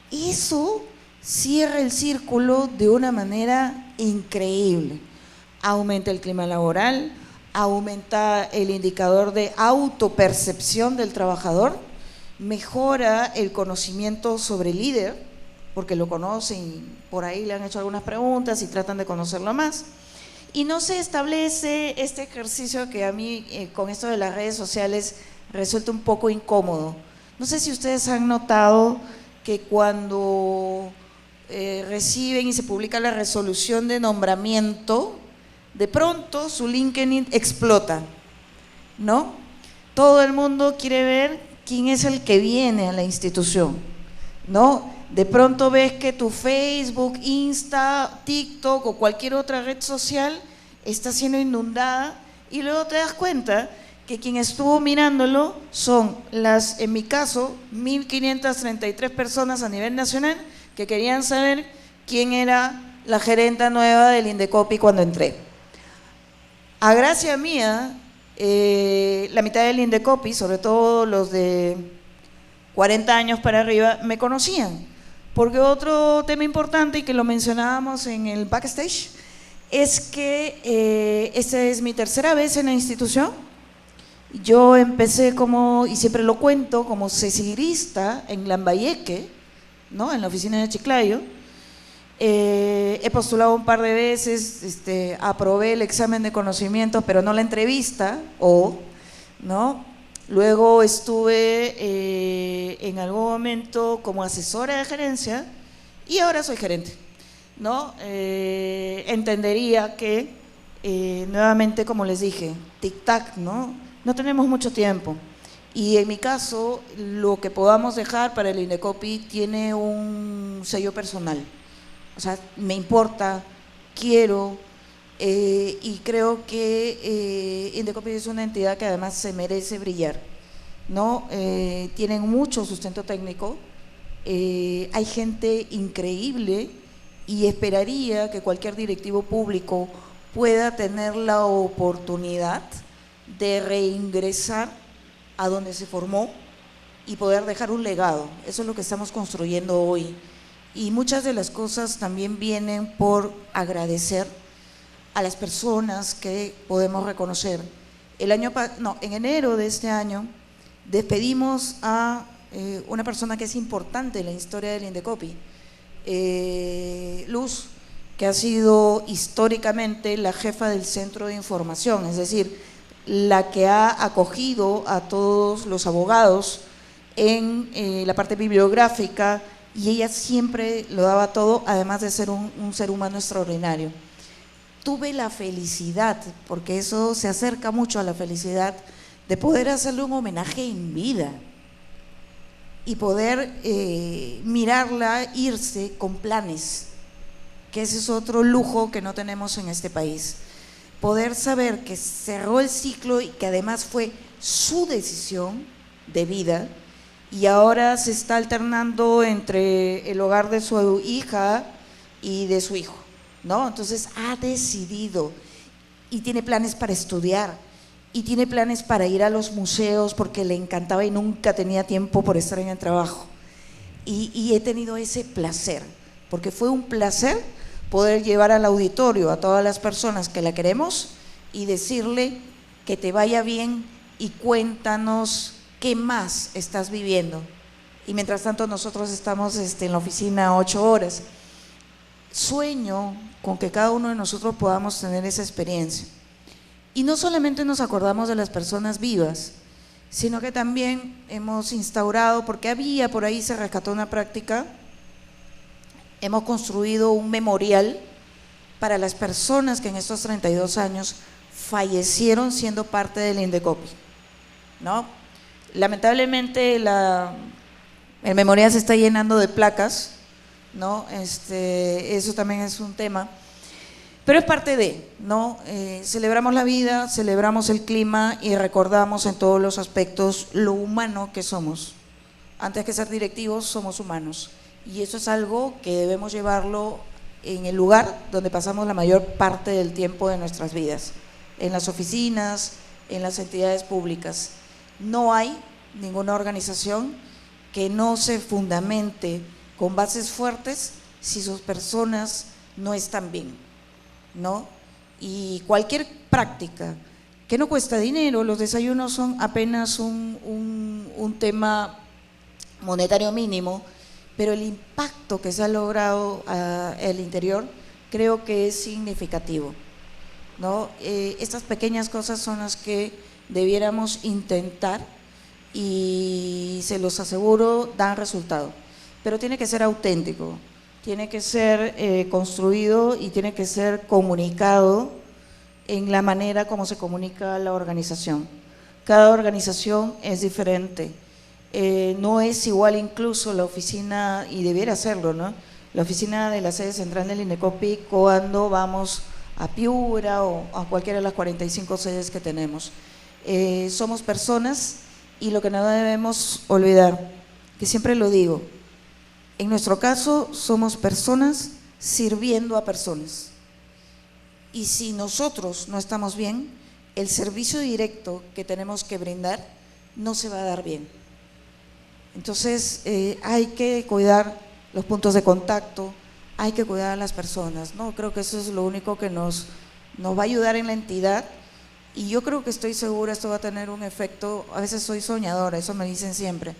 Eso cierra el círculo de una manera increíble. Aumenta el clima laboral, aumenta el indicador de autopercepción del trabajador, mejora el conocimiento sobre el líder, porque lo conocen y por ahí le han hecho algunas preguntas y tratan de conocerlo más. Y no se establece este ejercicio que a mí, con esto de las redes sociales, resulta un poco incómodo. No sé si ustedes han notado que cuando reciben y se publica la resolución de nombramiento, de pronto su LinkedIn explota, ¿no? Todo el mundo quiere ver quién es el que viene a la institución, ¿no? De pronto ves que tu Facebook, Insta, TikTok o cualquier otra red social está siendo inundada, y luego te das cuenta que quien estuvo mirándolo son en mi caso, 1.533 personas a nivel nacional que querían saber quién era la gerenta nueva del Indecopi cuando entré. A gracia mía, la mitad del Indecopi, sobre todo los de 40 años para arriba, me conocían. Porque otro tema importante, y que lo mencionábamos en el backstage, es que esta es mi 3ª vez en la institución. Yo empecé y siempre lo cuento, como cecilista en Lambayeque, ¿no? En la oficina de Chiclayo. He postulado un par de veces, aprobé el examen de conocimientos, pero no la entrevista, ¿no? Luego estuve en algún momento como asesora de gerencia y ahora soy gerente, ¿no? Entendería que, nuevamente, como les dije, tic-tac, ¿no? No tenemos mucho tiempo. Y en mi caso, lo que podamos dejar para el Indecopi tiene un sello personal. O sea, me importa, quiero, y creo que Indecopi es una entidad que además se merece brillar, ¿no? Tienen mucho sustento técnico, hay gente increíble, y esperaría que cualquier directivo público pueda tener la oportunidad de reingresar a donde se formó y poder dejar un legado. Eso es lo que estamos construyendo hoy. Y muchas de las cosas también vienen por agradecer a las personas que podemos reconocer. En enero de este año despedimos a una persona que es importante en la historia del Indecopi. Luz, que ha sido históricamente la jefa del centro de información, es decir, la que ha acogido a todos los abogados en la parte bibliográfica, y ella siempre lo daba todo, además de ser un ser humano extraordinario. Tuve la felicidad, porque eso se acerca mucho a la felicidad, de poder hacerle un homenaje en vida y poder mirarla irse con planes, que ese es otro lujo que no tenemos en este país. Poder saber que cerró el ciclo y que además fue su decisión de vida, y ahora se está alternando entre el hogar de su hija y de su hijo, ¿no? Entonces ha decidido y tiene planes para estudiar y tiene planes para ir a los museos porque le encantaba y nunca tenía tiempo por estar en el trabajo. Y he tenido ese placer, porque fue un placer poder llevar al auditorio a todas las personas que la queremos y decirle que te vaya bien y cuéntanos qué más estás viviendo. Y mientras tanto nosotros estamos en la oficina 8 horas. Sueño con que cada uno de nosotros podamos tener esa experiencia. Y no solamente nos acordamos de las personas vivas, sino que también hemos instaurado, porque había por ahí, se rescató una práctica, hemos construido un memorial para las personas que en estos 32 años fallecieron siendo parte del Indecopi, ¿no? Lamentablemente el memorial se está llenando de placas, ¿no? Eso también es un tema, pero es parte de, ¿no? Celebramos la vida, celebramos el clima y recordamos en todos los aspectos lo humano que somos. Antes que ser directivos, somos humanos, y eso es algo que debemos llevarlo en el lugar donde pasamos la mayor parte del tiempo de nuestras vidas, en las oficinas, en las entidades públicas. No hay ninguna organización que no se fundamente con bases fuertes si sus personas no están bien, ¿no? Y cualquier práctica que no cuesta dinero, los desayunos son apenas un tema monetario mínimo, pero el impacto que se ha logrado al interior creo que es significativo, ¿no? Estas pequeñas cosas son las que debiéramos intentar, y se los aseguro, dan resultado, pero tiene que ser auténtico, tiene que ser construido y tiene que ser comunicado en la manera como se comunica la organización. Cada organización es diferente, no es igual incluso la oficina, y debiera serlo, ¿no? La oficina de la sede central del Indecopi cuando vamos a Piura o a cualquiera de las 45 sedes que tenemos. Somos personas, y lo que no debemos olvidar, que siempre lo digo, en nuestro caso somos personas sirviendo a personas, y si nosotros no estamos bien, el servicio directo que tenemos que brindar no se va a dar bien. Entonces hay que cuidar los puntos de contacto, hay que cuidar a las personas, ¿no? Creo que eso es lo único que nos va a ayudar en la entidad. Y yo creo que estoy segura, esto va a tener un efecto, a veces soy soñadora, eso me dicen siempre,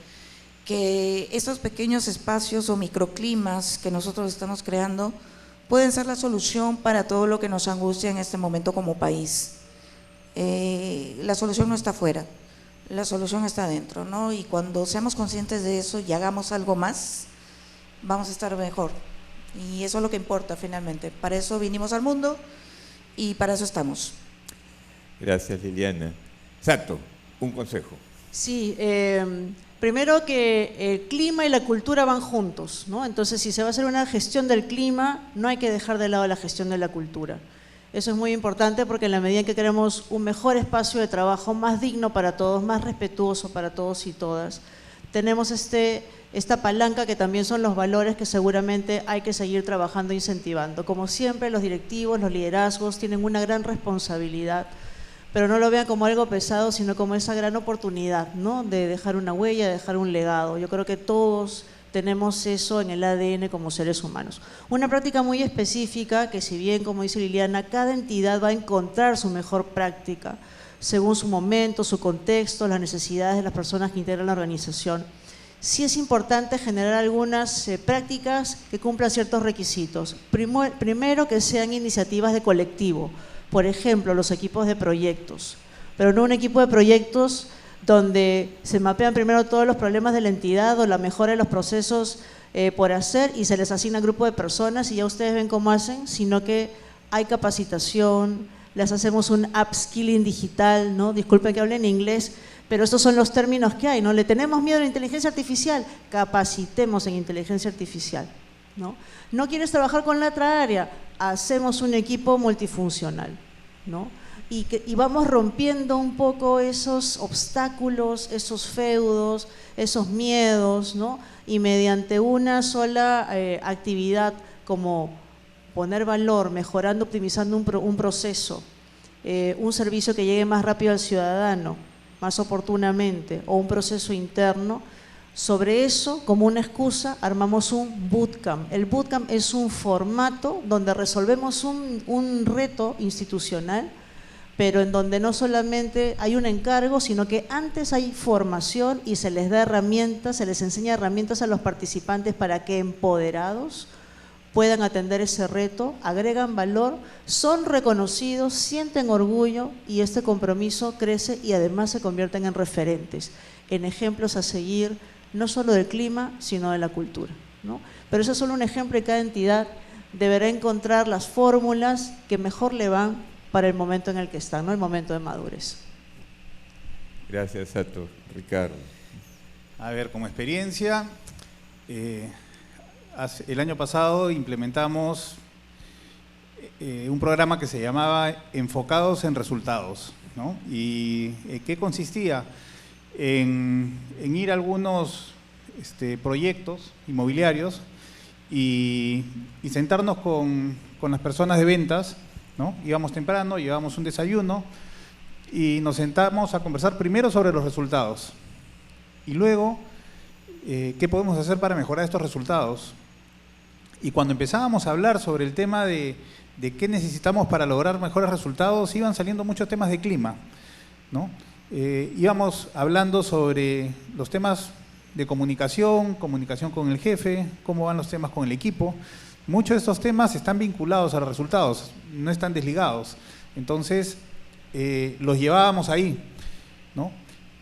que estos pequeños espacios o microclimas que nosotros estamos creando pueden ser la solución para todo lo que nos angustia en este momento como país. La solución no está afuera, la solución está adentro, ¿no? Y cuando seamos conscientes de eso y hagamos algo más, vamos a estar mejor. Y eso es lo que importa finalmente. Para eso vinimos al mundo y para eso estamos. Gracias, Liliana. Sato, un consejo. Sí, primero que el clima y la cultura van juntos, ¿no? Entonces, si se va a hacer una gestión del clima, no hay que dejar de lado la gestión de la cultura. Eso es muy importante porque en la medida en que queremos un mejor espacio de trabajo, más digno para todos, más respetuoso para todos y todas, tenemos esta palanca que también son los valores que seguramente hay que seguir trabajando e incentivando. Como siempre, los directivos, los liderazgos tienen una gran responsabilidad, pero no lo vean como algo pesado, sino como esa gran oportunidad, ¿no? De dejar una huella, de dejar un legado. Yo creo que todos tenemos eso en el ADN como seres humanos. Una práctica muy específica que, si bien, como dice Liliana, cada entidad va a encontrar su mejor práctica según su momento, su contexto, las necesidades de las personas que integran la organización. sí es importante generar algunas prácticas que cumplan ciertos requisitos. Primero, que sean iniciativas de colectivo, por ejemplo, los equipos de proyectos, pero no un equipo de proyectos donde se mapean primero todos los problemas de la entidad o la mejora de los procesos por hacer y se les asigna grupo de personas y ya ustedes ven cómo hacen, sino que hay capacitación, les hacemos un upskilling digital, ¿no? Disculpen que hable en inglés, pero estos son los términos que hay, ¿no? Le tenemos miedo a la inteligencia artificial, capacitemos en inteligencia artificial, ¿no? ¿No quieres trabajar con la otra área? Hacemos un equipo multifuncional, ¿no? Y vamos rompiendo un poco esos obstáculos, esos feudos, esos miedos, ¿no? Y mediante una sola actividad como poner valor, mejorando, optimizando un proceso, un servicio que llegue más rápido al ciudadano, más oportunamente, o un proceso interno, sobre eso, como una excusa, armamos un bootcamp. El bootcamp es un formato donde resolvemos un reto institucional, pero en donde no solamente hay un encargo, sino que antes hay formación y se les da herramientas, se les enseña herramientas a los participantes para que empoderados puedan atender ese reto, agregan valor, son reconocidos, sienten orgullo y este compromiso crece y además se convierten en referentes, en ejemplos a seguir, no solo del clima, sino de la cultura, ¿no? Pero eso es solo un ejemplo y cada entidad deberá encontrar las fórmulas que mejor le van para el momento en el que están, ¿no? El momento de madurez. Gracias, Sato. Ricardo. A ver, como experiencia, el año pasado implementamos un programa que se llamaba Enfocados en Resultados, ¿no? ¿Y qué consistía? En ir a algunos proyectos inmobiliarios y sentarnos con las personas de ventas, ¿no? Íbamos temprano, llevábamos un desayuno y nos sentamos a conversar primero sobre los resultados y luego qué podemos hacer para mejorar estos resultados. Y cuando empezábamos a hablar sobre el tema de qué necesitamos para lograr mejores resultados, iban saliendo muchos temas de clima, ¿no? Íbamos hablando sobre los temas de comunicación con el jefe, cómo van los temas con el equipo. Muchos de estos temas están vinculados a los resultados, no están desligados. Entonces, los llevábamos ahí, ¿no?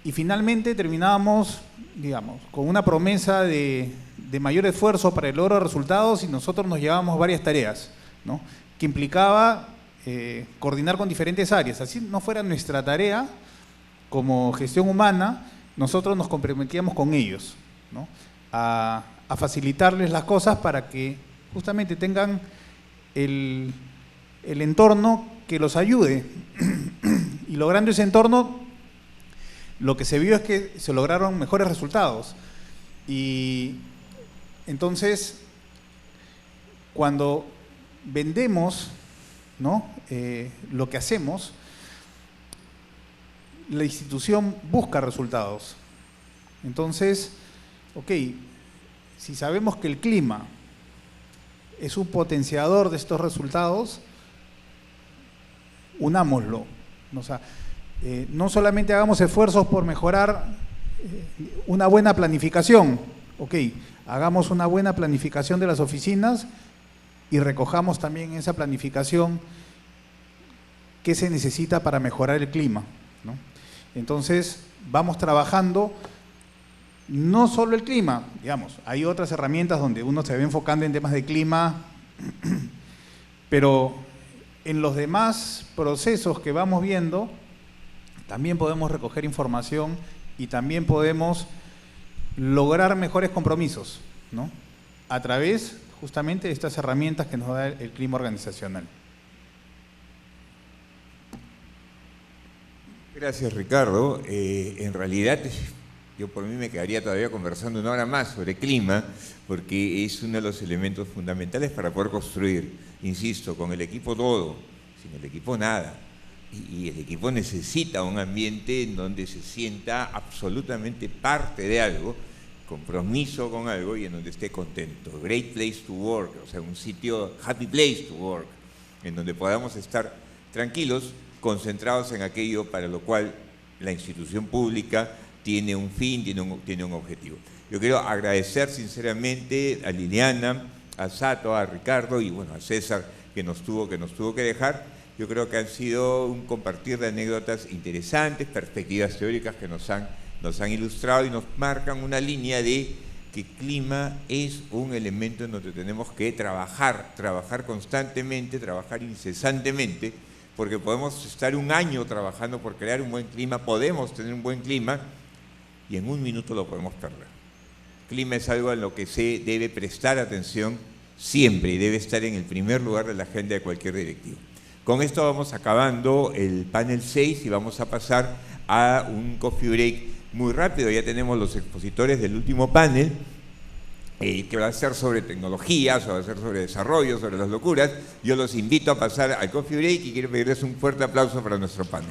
Y finalmente terminábamos, digamos, con una promesa de mayor esfuerzo para el logro de resultados y nosotros nos llevábamos varias tareas, ¿no? Que implicaba coordinar con diferentes áreas. Así no fuera nuestra tarea como gestión humana, nosotros nos comprometíamos con ellos, ¿no? A facilitarles las cosas para que justamente tengan el entorno que los ayude. Y logrando ese entorno, lo que se vio es que se lograron mejores resultados. Y entonces, cuando vendemos, ¿no? Lo que hacemos, la institución busca resultados. Entonces, ok, si sabemos que el clima es un potenciador de estos resultados, unámoslo. O sea, no solamente hagamos esfuerzos por mejorar una buena planificación, ok, hagamos una buena planificación de las oficinas y recojamos también esa planificación que se necesita para mejorar el clima, ¿no? Entonces, vamos trabajando no solo el clima, digamos, hay otras herramientas donde uno se va enfocando en temas de clima, pero en los demás procesos que vamos viendo, también podemos recoger información y también podemos lograr mejores compromisos, ¿no? A través justamente de estas herramientas que nos da el clima organizacional. Gracias, Ricardo. En realidad, yo por mí me quedaría todavía conversando una hora más sobre clima, porque es uno de los elementos fundamentales para poder construir, insisto, con el equipo todo, sin el equipo nada. Y el equipo necesita un ambiente en donde se sienta absolutamente parte de algo, compromiso con algo y en donde esté contento. Great place to work, o sea, un sitio, happy place to work, en donde podamos estar tranquilos, concentrados en aquello para lo cual la institución pública tiene un fin, tiene un objetivo. Yo quiero agradecer sinceramente a Liliana, a Sato, a Ricardo y bueno, a César que nos tuvo que dejar. Yo creo que han sido un compartir de anécdotas interesantes, perspectivas teóricas que nos han ilustrado y nos marcan una línea de que clima es un elemento en donde tenemos que trabajar constantemente, trabajar incesantemente, porque podemos estar un año trabajando por crear un buen clima, podemos tener un buen clima y en un minuto lo podemos perder. Clima es algo a lo que se debe prestar atención siempre y debe estar en el primer lugar de la agenda de cualquier directivo. Con esto vamos acabando el panel 6 y vamos a pasar a un coffee break muy rápido. Ya tenemos los expositores del último panel, que va a ser sobre tecnologías, va a ser sobre desarrollo, sobre las locuras. Yo los invito a pasar al coffee break y quiero pedirles un fuerte aplauso para nuestro panel.